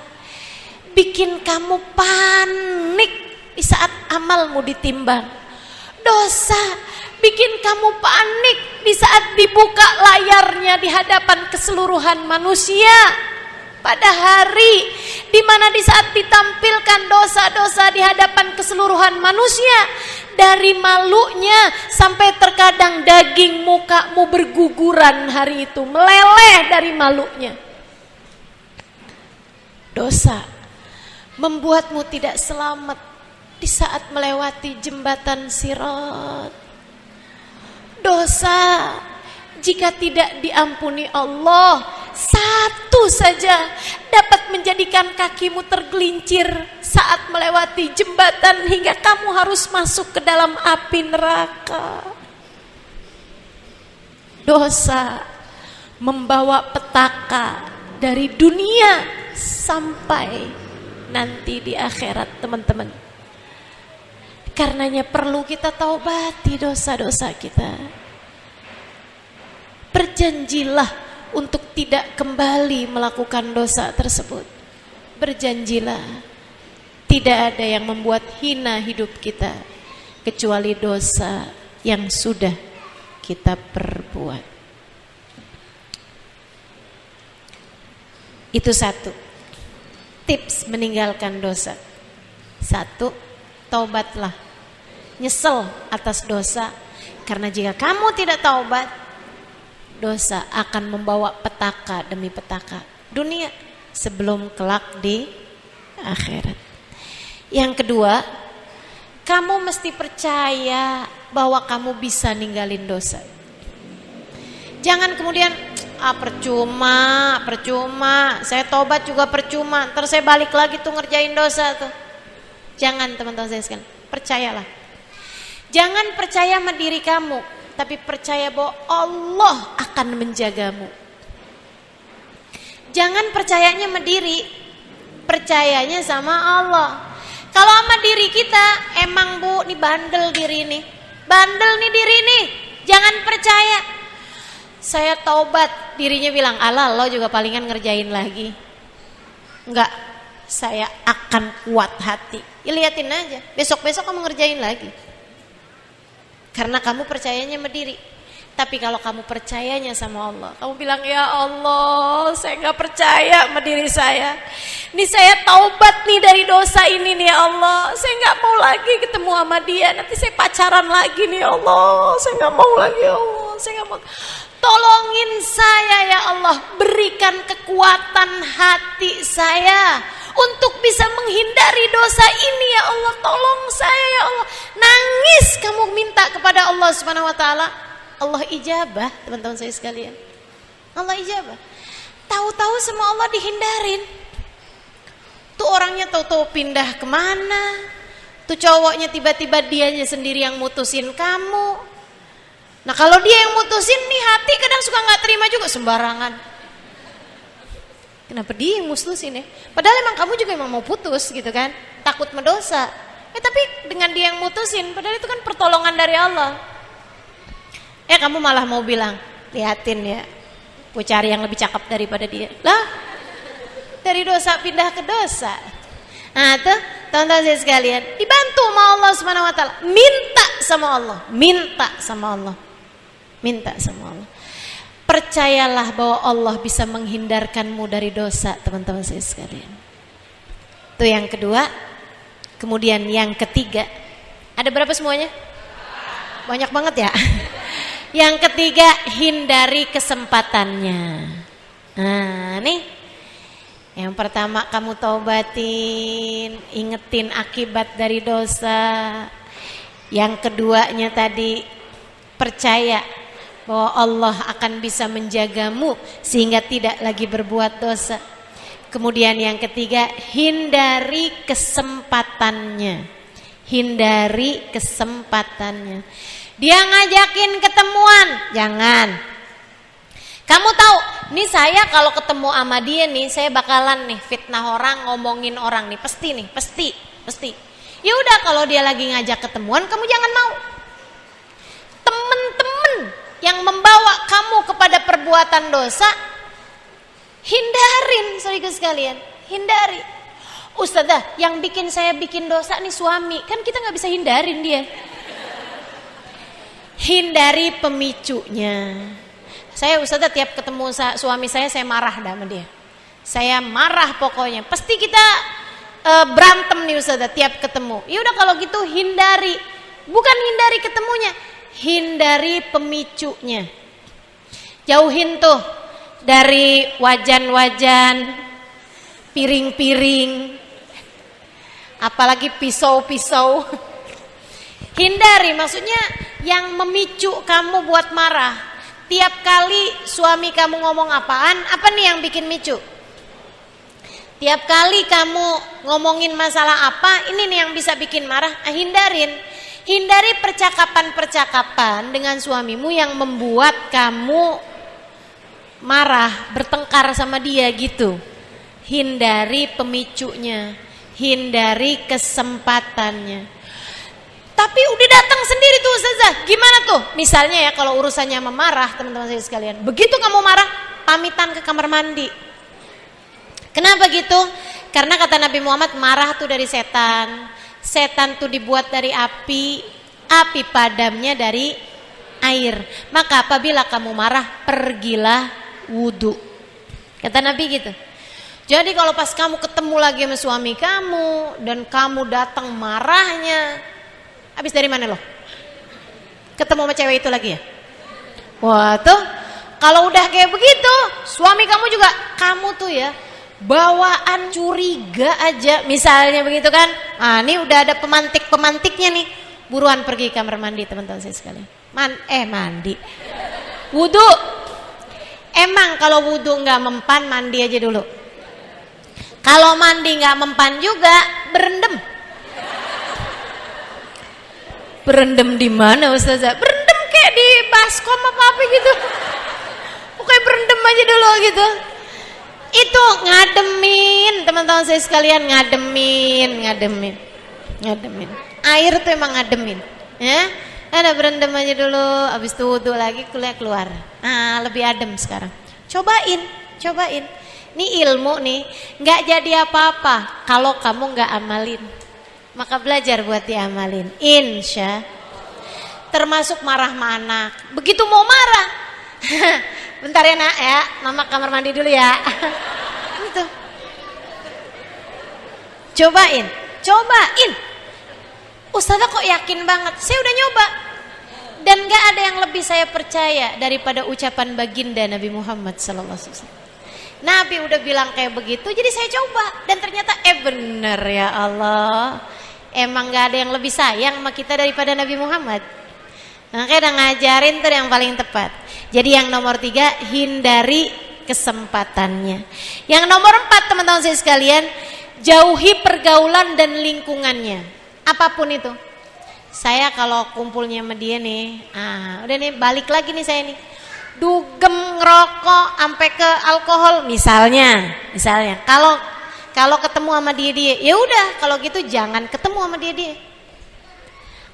bikin kamu panik di saat amalmu ditimbang. Dosa bikin kamu panik di saat dibuka layarnya di hadapan keseluruhan manusia. Pada hari di mana di saat ditampilkan dosa-dosa di hadapan keseluruhan manusia, dari malunya sampai terkadang daging mukamu berguguran hari itu, meleleh dari malunya. Dosa membuatmu tidak selamat di saat melewati jembatan Sirat. Dosa jika tidak diampuni Allah, satu saja dapat menjadikan kakimu tergelincir saat melewati jembatan hingga kamu harus masuk ke dalam api neraka. Dosa membawa petaka dari dunia sampai nanti di akhirat, teman-teman. Karenanya perlu kita taubati dosa-dosa kita. Berjanjilah untuk tidak kembali melakukan dosa tersebut. Berjanjilah tidak ada yang membuat hina hidup kita kecuali dosa yang sudah kita perbuat. Itu satu tips meninggalkan dosa. Satu, taubatlah, nyesel atas dosa, karena jika kamu tidak taubat, dosa akan membawa petaka demi petaka dunia sebelum kelak di akhirat. Yang kedua, kamu mesti percaya bahwa kamu bisa ninggalin dosa. Jangan kemudian percuma, saya tobat juga percuma, terus saya balik lagi tuh ngerjain dosa tuh. Jangan teman-teman saya sekalian, percayalah. Jangan percaya sama diri kamu, tapi percaya bahwa Allah akan menjagamu. Jangan percayanya sama diri, percayanya sama Allah. Kalau sama diri kita, emang Bu, nih bandel diri nih, bandel nih diri nih, jangan percaya. Saya taubat, dirinya bilang, alah lo juga palingan ngerjain lagi. Enggak, saya akan kuat hati. Ya, liatin aja, besok-besok kamu ngerjain lagi. Karena kamu percayanya sama diri. Tapi kalau kamu percayanya sama Allah, kamu bilang, ya Allah, saya gak percaya sama diri saya. Ini saya taubat nih dari dosa ini nih ya Allah. Saya gak mau lagi ketemu sama dia. Nanti saya pacaran lagi nih ya Allah. Saya gak mau lagi ya Allah. Saya gak mau. Tolongin saya ya Allah. Berikan kekuatan hati saya untuk bisa menghindari dosa ini ya Allah. Tolong saya ya Allah. Nangis kamu minta kepada Allah Subhanahu wa taala. Allah ijabah, teman-teman saya sekalian. Allah ijabah. Tahu-tahu semua Allah dihindarin. Tuh orangnya tahu-tahu pindah kemana. Tuh cowoknya tiba-tiba dianya sendiri yang mutusin kamu. Nah kalau dia yang mutusin nih, hati kadang suka gak terima juga, sembarangan. Kenapa dia yang mutusin ya? Padahal emang kamu juga emang mau putus gitu kan. Takut mendosa. Tapi dengan dia yang mutusin, padahal itu kan pertolongan dari Allah. Kamu malah mau bilang, liatin ya, gue cari yang lebih cakep daripada dia. Lah, dari dosa pindah ke dosa. Nah tuh, teman-teman saya sekalian, dibantu sama Allah Subhanahu wa taala. Minta sama Allah, minta sama Allah. Minta sama Allah. Percayalah bahwa Allah bisa menghindarkanmu dari dosa, teman-teman saya sekalian. Itu yang kedua. Kemudian yang ketiga, ada berapa semuanya? Banyak banget ya. Yang ketiga, hindari kesempatannya. Nah nih, yang pertama kamu taubatin, ingetin akibat dari dosa. Yang keduanya tadi, percaya bahwa Allah akan bisa menjagamu sehingga tidak lagi berbuat dosa. Kemudian yang ketiga, hindari kesempatannya. Hindari kesempatannya. Dia ngajakin ketemuan, jangan. Kamu tahu, nih saya kalau ketemu sama dia nih, saya bakalan nih fitnah orang, ngomongin orang nih, pasti. Ya udah, kalau dia lagi ngajak ketemuan, kamu jangan mau. Temen-temen yang membawa kamu kepada perbuatan dosa, hindarin, saudara sekalian, hindari. Ustazah, yang bikin saya bikin dosa nih suami, kan kita nggak bisa hindarin dia. Hindari pemicunya. Saya Ustazah tiap ketemu suami saya marah dah sama dia. Saya marah pokoknya. Pasti kita berantem nih Ustazah tiap ketemu. Ya udah kalau gitu hindari. Bukan hindari ketemunya, hindari pemicunya. Jauhin tuh dari wajan-wajan, piring-piring, apalagi pisau-pisau. Hindari, maksudnya yang memicu kamu buat marah. Tiap kali suami kamu ngomong apaan, apa nih yang bikin micu? Tiap kali kamu ngomongin masalah apa, ini nih yang bisa bikin marah. Hindarin. Hindari percakapan-percakapan dengan suamimu yang membuat kamu marah, bertengkar sama dia gitu. Hindari pemicunya, hindari kesempatannya. Tapi udah datang sendiri tuh Ustazah, gimana tuh? Misalnya ya kalau urusannya memarah, teman-teman saya sekalian, begitu kamu marah, pamitan ke kamar mandi. Kenapa gitu? Karena kata Nabi Muhammad, marah tuh dari setan. Setan tuh dibuat dari api, api padamnya dari air. Maka apabila kamu marah, pergilah wudu. Kata Nabi gitu. Jadi kalau pas kamu ketemu lagi sama suami kamu dan kamu datang marahnya, habis dari mana loh? Ketemu sama cewek itu lagi ya? Wah tuh, kalau udah kayak begitu, suami kamu juga, kamu tuh ya bawaan curiga aja, misalnya begitu kan? Ah, ini udah ada pemantik-pemantiknya nih. Buruan pergi kamar mandi teman-teman saya sekalian. Mandi. Wudu. Emang kalau wudu nggak mempan, mandi aja dulu. Kalau mandi nggak mempan juga, berendam. Berendam di mana Ustazah? Berendam kayak di baskom apa gitu. Pokoknya berendam aja dulu gitu. Itu ngademin, teman-teman saya sekalian, ngademin. Air tuh emang ngademin, ya. Ada berendam aja dulu, habis itu wudu lagi, keluar. Nah, lebih adem sekarang. Cobain. Ini ilmu nih, nggak jadi apa-apa kalau kamu nggak amalin. Maka belajar buat diamalin. Insya. Termasuk marah sama anak. Begitu mau marah. Bentar ya nak ya, mama kamar mandi dulu ya. Gitu. Cobain. Ustazah kok yakin banget? Saya udah nyoba. Dan gak ada yang lebih saya percaya daripada ucapan baginda Nabi Muhammad SAW. Nabi udah bilang kayak begitu, jadi saya coba. Dan ternyata bener ya Allah. Emang gak ada yang lebih sayang sama kita daripada Nabi Muhammad. Makanya udah ngajarin tuh yang paling tepat. Jadi yang nomor 3, hindari kesempatannya. Yang nomor 4 teman-teman saya sekalian, jauhi pergaulan dan lingkungannya. Apapun itu. Saya kalau kumpulnya sama dia nih, udah nih balik lagi nih saya nih. Dugem ngerokok sampai ke alkohol misalnya. Kalau ketemu sama dia, ya udah kalau gitu jangan ketemu sama dia.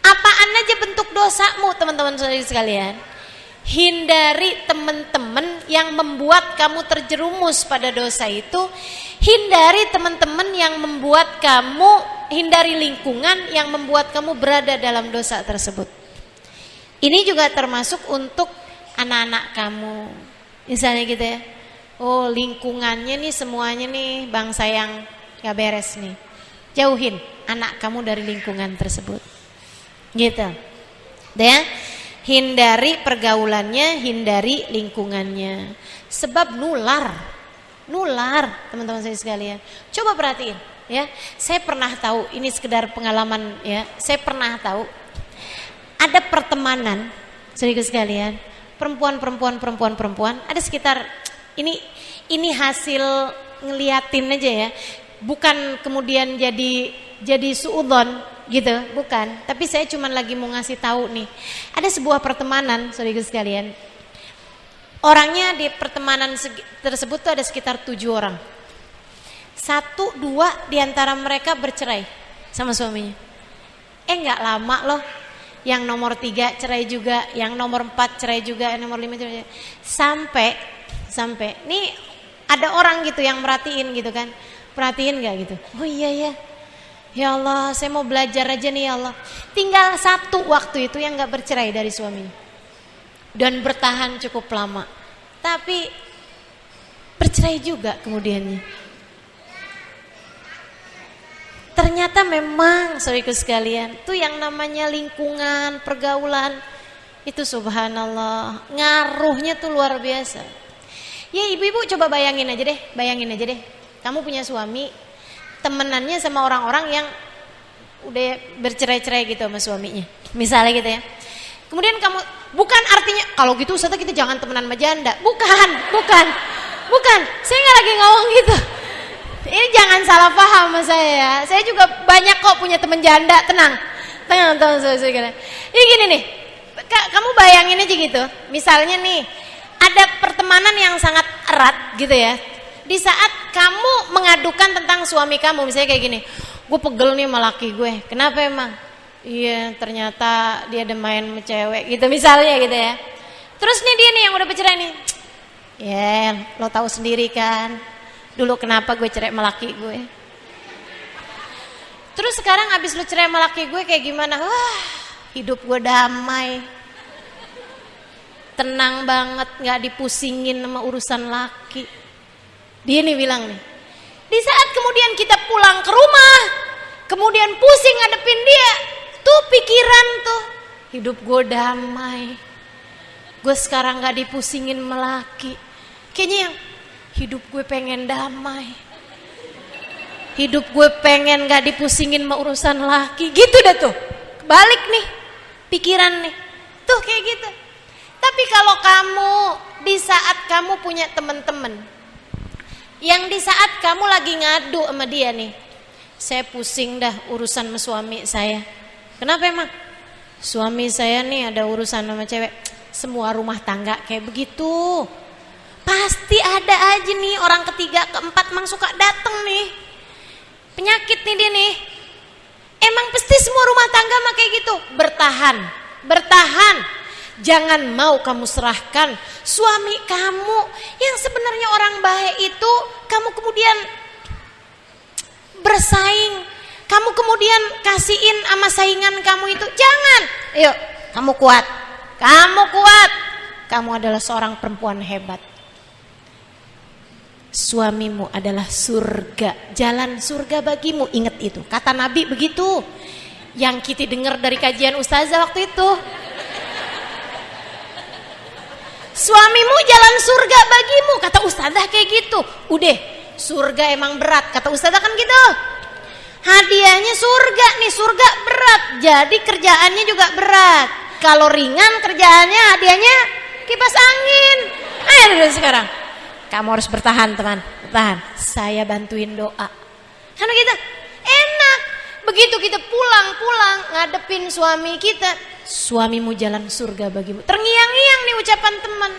Apaan aja bentuk dosamu teman-teman sekalian. Hindari teman-teman yang membuat kamu terjerumus pada dosa itu. Hindari teman-teman yang membuat kamu, hindari lingkungan yang membuat kamu berada dalam dosa tersebut. Ini juga termasuk untuk anak-anak kamu. Misalnya gitu ya. Oh, lingkungannya nih semuanya nih bangsa yang gak beres nih. Jauhin anak kamu dari lingkungan tersebut. Gitu. Ya. Hindari pergaulannya, hindari lingkungannya. Sebab nular, teman-teman saya sekalian. Coba perhatiin, ya. Saya pernah tahu, ini sekedar pengalaman, ya. Saya pernah tahu ada pertemanan, saudara sekalian, perempuan, ada sekitar ini hasil ngeliatin aja ya. Bukan kemudian jadi suudzon gitu, bukan. Tapi saya cuma lagi mau ngasih tahu nih. Ada sebuah pertemanan, saudara sekalian. Orangnya di pertemanan tersebut tuh ada sekitar 7 orang. 1, 2 diantara mereka bercerai sama suaminya. Nggak lama loh. Yang nomor 3 cerai juga, yang nomor 4 cerai juga, yang nomor 5 cerai juga. Sampai nih ada orang gitu yang merhatiin gitu kan. Perhatiin nggak gitu? Oh iya ya. Ya Allah, saya mau belajar aja nih ya Allah. Tinggal 1 waktu itu yang gak bercerai dari suaminya. Dan bertahan cukup lama. Tapi bercerai juga kemudiannya. Ternyata memang saudaraku sekalian, tuh yang namanya lingkungan, pergaulan, itu subhanallah, ngaruhnya tuh luar biasa. Ya ibu-ibu coba bayangin aja deh. Kamu punya suami, temenannya sama orang-orang yang udah bercerai-cerai gitu sama suaminya, misalnya gitu ya. Kemudian kamu, bukan artinya kalau gitu Ustazah kita jangan temenan sama janda, bukan. Saya nggak lagi ngomong gitu. Ini jangan salah paham sama saya ya. Saya juga banyak kok punya temen janda, tenang saya. Ini gini nih, kamu bayangin aja gitu. Misalnya nih, ada pertemanan yang sangat erat gitu ya. Di saat kamu mengadukan tentang suami kamu, misalnya kayak gini, gue pegel nih sama laki gue, kenapa emang? Iya ternyata dia ada main sama cewek gitu misalnya gitu ya. Terus nih dia nih yang udah bercerai nih, ya lo tahu sendiri kan, dulu kenapa gue cerai sama laki gue. Terus sekarang abis lu cerai sama laki gue kayak gimana? Wah, hidup gue damai, tenang banget, gak dipusingin sama urusan laki. Dia nih bilang nih, di saat kemudian kita pulang ke rumah, kemudian pusing ngadepin dia, tuh pikiran tuh, hidup gue damai, gue sekarang gak dipusingin sama laki. Kayaknya yang hidup gue pengen damai, hidup gue pengen gak dipusingin sama urusan laki. Gitu dah tuh, balik nih pikiran nih, tuh kayak gitu. Tapi kalau kamu di saat kamu punya teman-teman yang di saat kamu lagi ngadu sama dia nih, saya pusing dah urusan sama suami saya. Kenapa emang? Suami saya nih ada urusan sama cewek. Semua rumah tangga kayak begitu. Pasti ada aja nih orang ketiga, keempat mang suka dateng nih. Penyakit nih dia nih. Emang pasti semua rumah tangga mah kayak gitu. Bertahan, bertahan. Jangan mau kamu serahkan suami kamu yang sebenarnya orang baik itu, kamu kemudian bersaing, kamu kemudian kasihin sama saingan kamu itu. Jangan. Yuk, kamu kuat. Kamu kuat. Kamu adalah seorang perempuan hebat. Suamimu adalah surga, jalan surga bagimu. Ingat itu, kata Nabi begitu. Yang kita dengar dari kajian ustazah waktu itu. Suamimu jalan surga bagimu, kata ustazah kayak gitu. Udah, surga emang berat, kata ustazah kan gitu. Hadiahnya surga nih, surga berat, jadi kerjaannya juga berat. Kalau ringan kerjaannya, hadiahnya kipas angin. Ayo dulu sekarang, kamu harus bertahan teman, bertahan. Saya bantuin doa. Kan begitu, enak. Begitu kita pulang ngadepin suami kita, suamimu jalan surga bagimu. Terngiang-ngiang nih ucapan teman.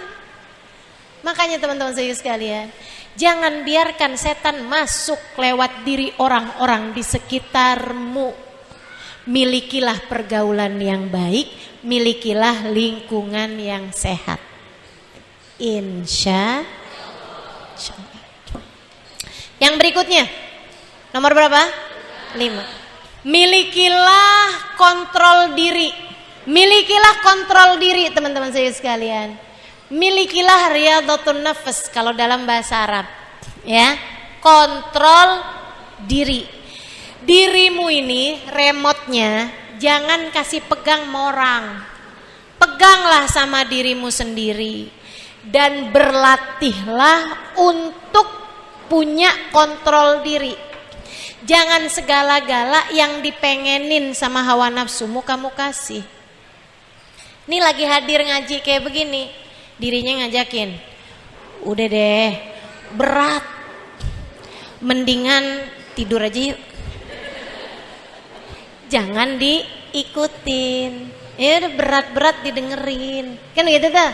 Makanya teman-teman saya sekalian, jangan biarkan setan masuk lewat diri orang-orang di sekitarmu. Milikilah pergaulan yang baik, milikilah lingkungan yang sehat. Insya Allah. Yang berikutnya, nomor berapa? 5. Milikilah kontrol diri. Milikilah kontrol diri teman-teman saya sekalian. Milikilah riyadhatun nafs kalau dalam bahasa Arab. Ya, kontrol diri. Dirimu ini remote-nya jangan kasih pegang sama orang. Peganglah sama dirimu sendiri dan berlatihlah untuk punya kontrol diri. Jangan segala-gala yang dipengenin sama hawa nafsumu kamu kasih. Ini lagi hadir ngaji kayak begini, dirinya ngajakin, udah deh berat, mendingan tidur aja yuk. Jangan diikutin, ya udah berat-berat didengerin, kan gitu tuh.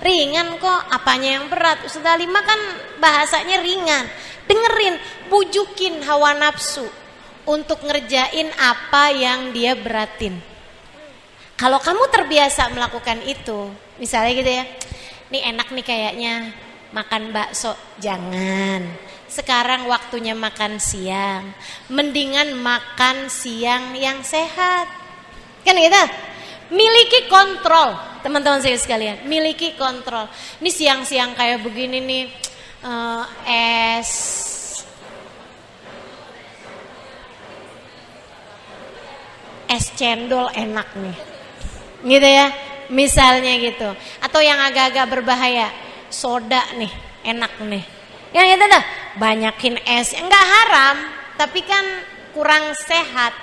Ringan kok, apanya yang berat? Ustaz Halimah kan bahasanya ringan. Dengerin, bujukin hawa nafsu untuk ngerjain apa yang dia beratin. Kalau kamu terbiasa melakukan itu, misalnya gitu ya, nih enak nih kayaknya makan bakso, jangan. Sekarang waktunya makan siang, mendingan makan siang yang sehat. Kan gitu? Miliki kontrol, teman-teman saya sekalian, miliki kontrol. Ini siang-siang kayak begini nih, es cendol enak nih, gitu ya, misalnya gitu. Atau yang agak-agak berbahaya, soda nih, enak nih. Yang itu dah, banyakin es, enggak haram, tapi kan kurang sehat,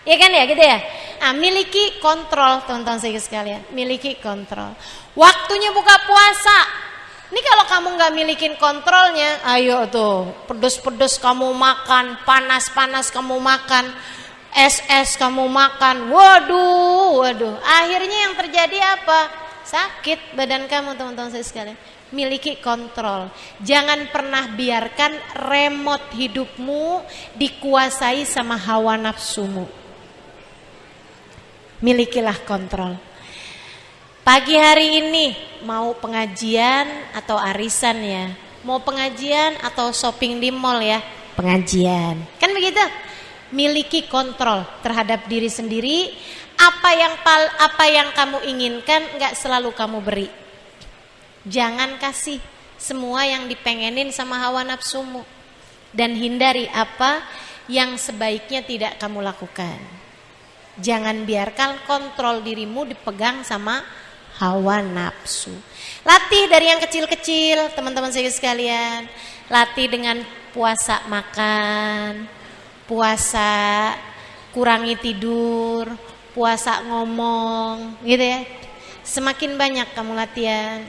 ya kan ya, gitu ya. Nah, miliki kontrol teman-teman saya sekalian, miliki kontrol. Waktunya buka puasa. Ini kalau kamu nggak milikin kontrolnya, ayo tuh pedes-pedes kamu makan, panas-panas kamu makan, es-es kamu makan, waduh. Akhirnya yang terjadi apa? Sakit badan kamu teman-teman saya sekalian. Miliki kontrol. Jangan pernah biarkan remote hidupmu dikuasai sama hawa nafsumu. Milikilah kontrol. Pagi hari ini mau pengajian atau arisan ya? Mau pengajian atau shopping di mall ya? Pengajian. Kan begitu? miliki kontrol terhadap diri sendiri. Apa yang kamu inginkan nggak selalu kamu beri. Jangan kasih semua yang dipengenin sama hawa nafsumu, dan hindari apa yang sebaiknya tidak kamu lakukan. Jangan biarkan kontrol dirimu dipegang sama hawa nafsu. Latih dari yang kecil-kecil, teman-teman saya sekalian. Latih dengan puasa makan, puasa kurangi tidur, puasa ngomong, gitu ya. Semakin banyak kamu latihan.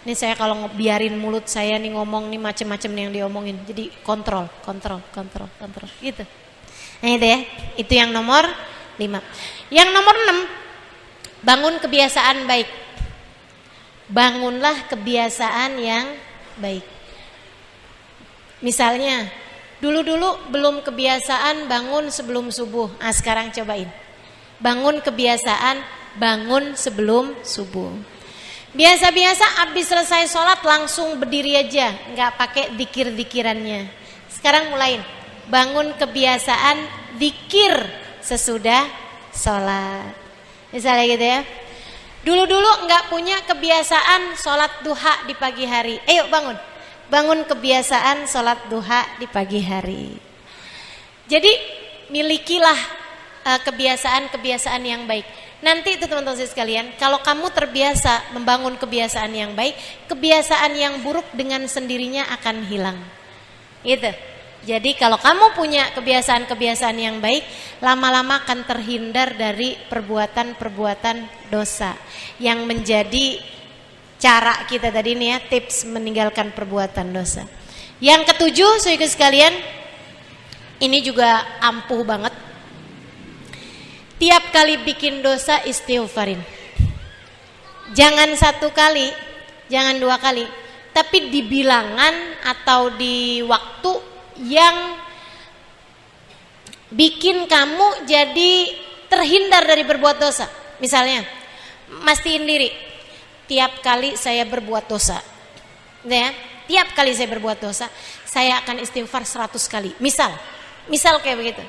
Ini saya kalau biarin mulut saya nih ngomong nih macam-macam yang diomongin. Jadi kontrol, gitu. Nah itu ya, itu yang nomor 5. Yang nomor 6, bangun kebiasaan baik. Bangunlah kebiasaan yang baik. Misalnya, dulu-dulu belum kebiasaan bangun sebelum subuh. Sekarang cobain. Bangun kebiasaan bangun sebelum subuh. Biasa-biasa abis selesai sholat langsung berdiri aja, nggak pakai dikir-dikirannya. Sekarang mulain, bangun kebiasaan dikir sesudah sholat. Misalnya gitu ya. Dulu-dulu nggak punya kebiasaan sholat duha di pagi hari. Ayo bangun kebiasaan sholat duha di pagi hari. Jadi milikilah kebiasaan-kebiasaan yang baik. Nanti itu teman-teman sekalian, kalau kamu terbiasa membangun kebiasaan yang baik, kebiasaan yang buruk dengan sendirinya akan hilang. Gitu. Jadi kalau kamu punya kebiasaan-kebiasaan yang baik, lama-lama akan terhindar dari perbuatan-perbuatan dosa yang menjadi cara kita tadi nih ya, tips meninggalkan perbuatan dosa. Yang ketujuh, saudara sekalian, ini juga ampuh banget. Tiap kali bikin dosa istighfarin. Jangan 1 kali, jangan 2 kali, tapi di bilangan atau di waktu yang bikin kamu jadi terhindar dari berbuat dosa. Misalnya, mastiin diri, tiap kali saya berbuat dosa, ya, tiap kali saya berbuat dosa, saya akan istighfar 100 kali. Misal kayak begitu.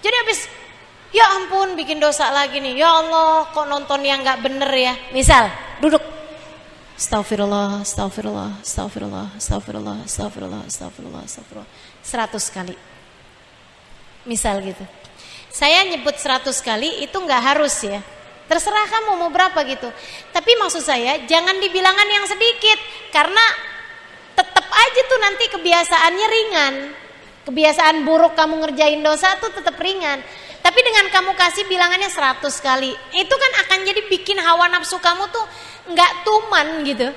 Jadi habis, ya ampun bikin dosa lagi nih, ya Allah kok nonton yang gak bener ya. Misal, duduk, Astagfirullah 100 kali. Misal gitu. Saya nyebut 100 kali itu gak harus ya, terserah kamu mau berapa gitu. Tapi maksud saya jangan di bilangan yang sedikit, karena tetap aja tuh nanti kebiasaannya ringan. Kebiasaan buruk kamu ngerjain dosa tuh tetap ringan. Tapi dengan kamu kasih bilangannya 100 kali, itu kan akan jadi bikin hawa nafsu kamu tuh nggak tuman gitu.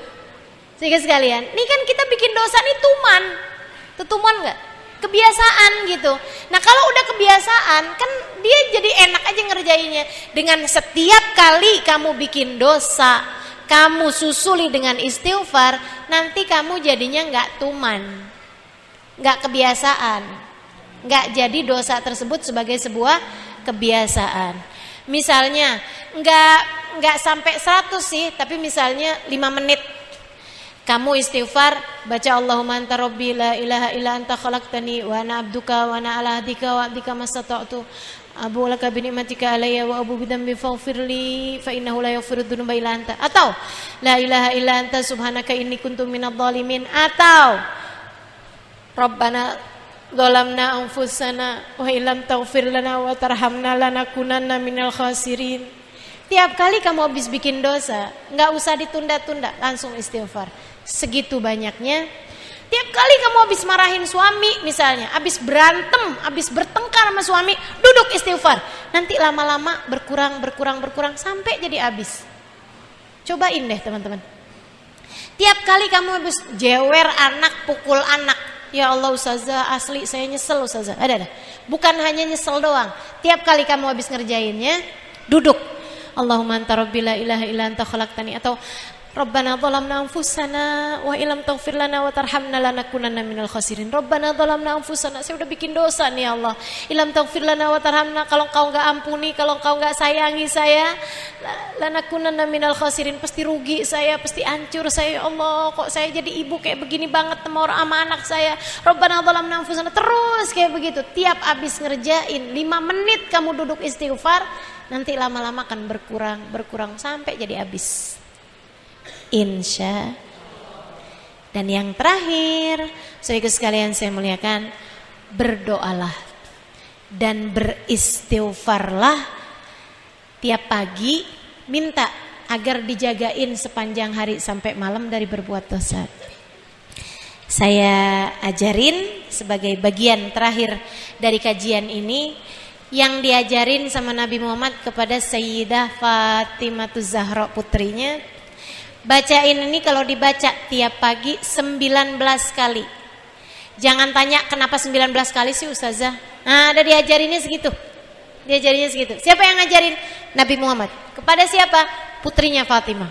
Sehingga sekalian, ini kan kita bikin dosa nih tuman nggak? Kebiasaan gitu. Nah kalau udah kebiasaan, kan dia jadi enak aja ngerjainnya. Dengan setiap kali kamu bikin dosa, kamu susuli dengan istighfar, nanti kamu jadinya nggak tuman, nggak kebiasaan, nggak jadi dosa tersebut sebagai sebuah kebiasaan. Misalnya nggak sampai 100 sih, tapi misalnya 5 menit kamu istighfar, baca Allahumma anta rabbi la ilaha illa anta khalaqtani wa ana abduka wa ana ala ahdika wa abdika mastata'tu abu laka bi ni'matika alayya wa abu bidambi faghfirli fa innahu la yaghfiru dzunuba illa anta. Atau la ilaha illa anta subhanaka inni kuntu minadh dhalimin. Atau Rabbana zalamna anfusana wa illam taghfir lana wa tarhamna lanakunanna minal khasirin. Tiap kali kamu habis bikin dosa, nggak usah ditunda-tunda, langsung istighfar. Segitu banyaknya. Tiap kali kamu habis marahin suami misalnya, habis berantem, habis bertengkar sama suami, duduk istighfar. Nanti lama-lama berkurang sampai jadi habis. Cobain deh teman-teman. Tiap kali kamu habis jewer anak, pukul anak, ya Allah ustazah, asli saya nyesel ustazah. Ada. Bukan hanya nyesel doang. Tiap kali kamu habis ngerjainnya, duduk. Allahumma anta rabbi la ilaha illa anta khalaqtani. Atau Rabbana zalamna anfusana wa illam taghfir lana wa tarhamna lanakunanna minal khasirin. Rabbana zalamna anfusana, saya udah bikin dosa nih ya Allah. Illam taghfir lana wa tarhamna, kalau Engkau enggak ampuni, kalau Engkau enggak sayangi saya, lanakunanna minal khasirin, pasti rugi saya, pasti hancur saya. Ya Allah, kok saya jadi ibu kayak begini banget sama anak saya. Rabbana zalamna anfusana, terus kayak begitu. Tiap habis ngerjain 5 menit kamu duduk istighfar, nanti lama-lama akan berkurang sampai jadi habis. Insya. Dan yang terakhir, saudara sekalian saya muliakan, berdoalah dan beristighfarlah tiap pagi, minta agar dijagain sepanjang hari sampai malam dari berbuat dosa. Saya ajarin sebagai bagian terakhir dari kajian ini yang diajarin sama Nabi Muhammad kepada Sayyidah Fatimah Zahra putrinya. Bacain ini kalau dibaca tiap pagi 19 kali. Jangan tanya kenapa 19 kali sih Ustazah. Nah, ada diajarinnya segitu. Diajarinnya segitu. Siapa yang ngajarin? Nabi Muhammad. Kepada siapa? Putrinya Fatimah.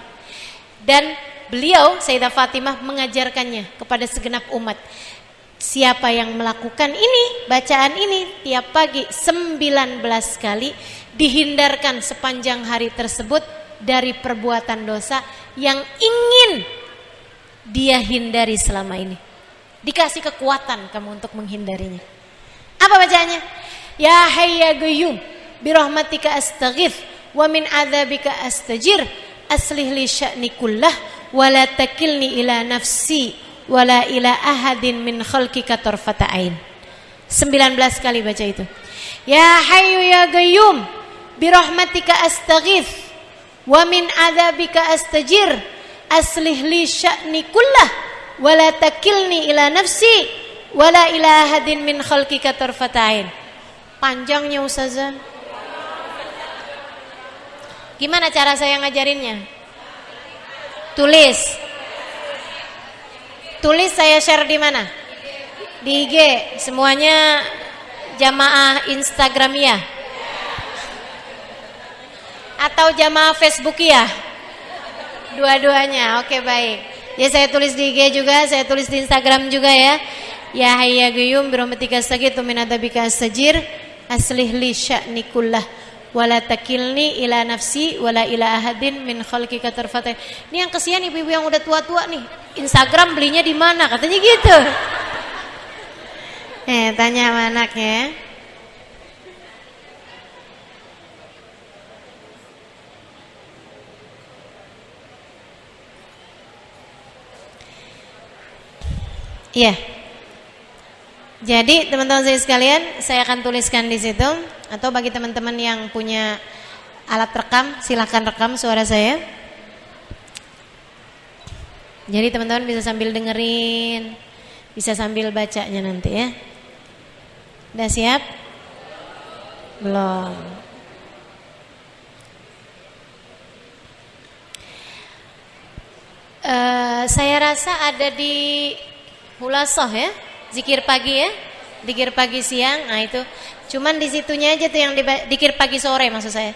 Dan beliau Sayyidah Fatimah mengajarkannya kepada segenap umat. Siapa yang melakukan ini, bacaan ini tiap pagi 19 kali, dihindarkan sepanjang hari tersebut dari perbuatan dosa yang ingin dia hindari selama ini. Dikasih kekuatan kamu untuk menghindarinya. Apa bacaannya? Ya Hayy ya Qayyum birahmatika astaghits wa min adzabika astajir aslih li sya'ni kullah wa la takilni ila nafsi wa la ila ahadin min khalqika tarfata ain. 19 kali baca itu. Ya Hayy ya Qayyum birahmatika astaghits wa min adzabika astajir aslih li sya'ni kullah wa la takilni ila nafsi wa la ila ahadin min khalqika tarfata ain. Panjangnya Ustazah. Gimana cara saya ngajarinnya? Tulis saya share di mana? Di IG. Semuanya jamaah Instagram ya? Atau jamaah Facebook ya? Dua-duanya. Oke, baik. Ya, saya tulis di IG juga, saya tulis di Instagram juga ya. Ya Hayy ya Qayyum birahmatika astaghits min adzabika astajir aslih li sya'ni kullah wala takilni ila nafsi wala ila ahadin min khalqika tarfatain. Ini yang kesian ibu-ibu yang udah tua-tua nih. Instagram belinya di mana? Katanya gitu. Tanya sama anaknya. Iya. Jadi teman-teman saya sekalian, saya akan tuliskan di situ, atau bagi teman-teman yang punya alat rekam, silahkan rekam suara saya. Jadi teman-teman bisa sambil dengerin, bisa sambil bacanya nanti ya. Udah siap? Belum. Saya rasa ada di Hulasah ya, zikir pagi ya, zikir pagi siang, nah itu. Cuman di situnya aja tuh yang zikir pagi sore maksud saya.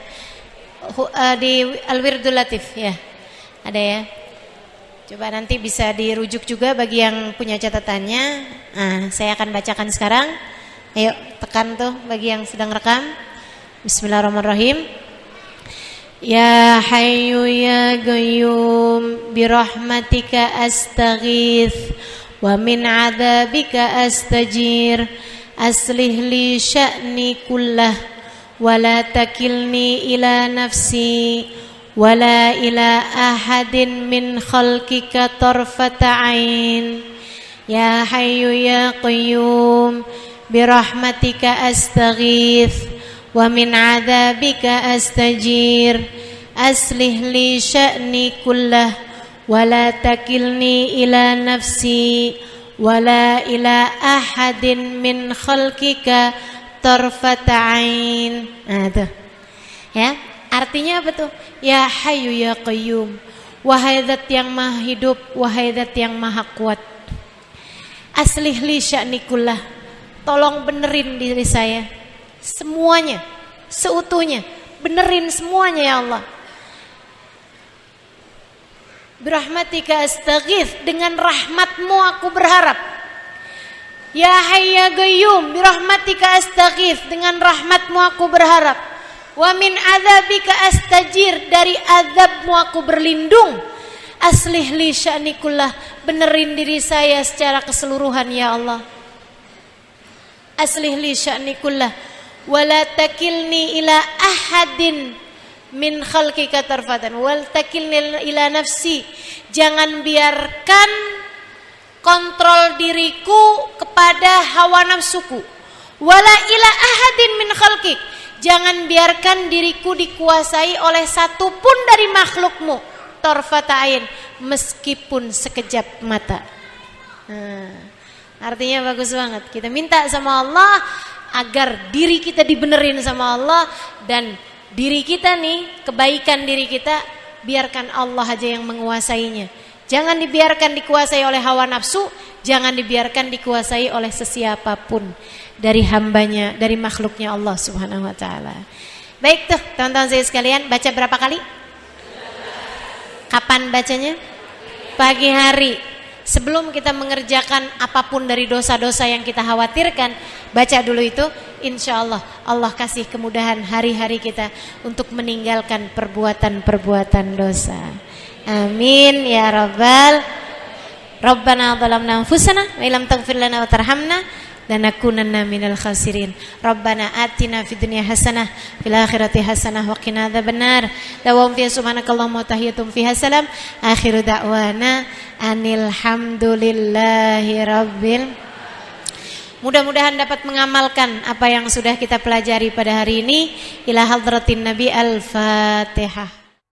Di Al-Wirdul Latif ya, ada ya. Coba nanti bisa dirujuk juga bagi yang punya catatannya. Nah, saya akan bacakan sekarang. Ayo tekan tuh bagi yang sedang rekam. Bismillahirrahmanirrahim. Ya Hayyu ya Qayyum birahmatika astaghits wa min adzabika astajir aslih li sya'ni kullah wa la takilni ila nafsi wa la ila ahadin min khalqika tarfata ain. Ya Hayyu ya Qayyum birahmatika astaghits wa min adzabika astajir aslih li sya'ni kullah wala takilni ila nafsi wala ila ahadin min khalqika tarfata ain. Nah tuh ya, artinya apa tuh? Ya Hayyu ya Qayyum, wahai zat yang maha hidup, wahai zat yang maha kuat, aslih li sya'ni kullah, tolong benerin diri saya semuanya, seutuhnya, benerin semuanya ya Allah. Birahmatika astaghits, dengan rahmatmu aku berharap. Ya Hayy ya Qayyum birahmatika astaghits, dengan rahmatmu aku berharap. Wa min adzabika astajir, dari azabmu aku berlindung. Aslih li sya'ni kullah, benerin diri saya secara keseluruhan ya Allah. Aslih li sya'ni kullah wa la takilni ila ahadin min khalqika tarfatan wal takilni ila nafsi. Jangan biarkan kontrol diriku kepada hawa nafsuku. Wala ila ahadin min khalqik, jangan biarkan diriku dikuasai oleh satupun dari makhlukmu. Tarfata ain, meskipun sekejap mata. Artinya bagus banget. Kita minta sama Allah agar diri kita dibenerin sama Allah, dan diri kita nih, kebaikan diri kita, biarkan Allah aja yang menguasainya. Jangan dibiarkan dikuasai oleh hawa nafsu, jangan dibiarkan dikuasai oleh sesiapapun dari hambanya, dari makhluknya Allah Subhanahu wa ta'ala. Baik tuh teman-teman saya sekalian, baca berapa kali? Kapan bacanya? Pagi hari. Sebelum kita mengerjakan apapun dari dosa-dosa yang kita khawatirkan, baca dulu itu. Insya Allah, Allah kasih kemudahan hari-hari kita untuk meninggalkan perbuatan-perbuatan dosa. Amin ya rabbal. Rabbana zalamna anfusana wa illam taghfir lana wa tarhamna lanakunanna minal khasirin. Rabbana atina fid dunya hasanah fil akhirati hasanah wa qina adzabannar. Dawam fi subhanakallahumma wa tahiyatum fiha salam. Akhiru da'wana anil hamdulillahi rabbil. Mudah-mudahan dapat mengamalkan apa yang sudah kita pelajari pada hari ini. Ila hadratin Nabi, Al-Fatihah.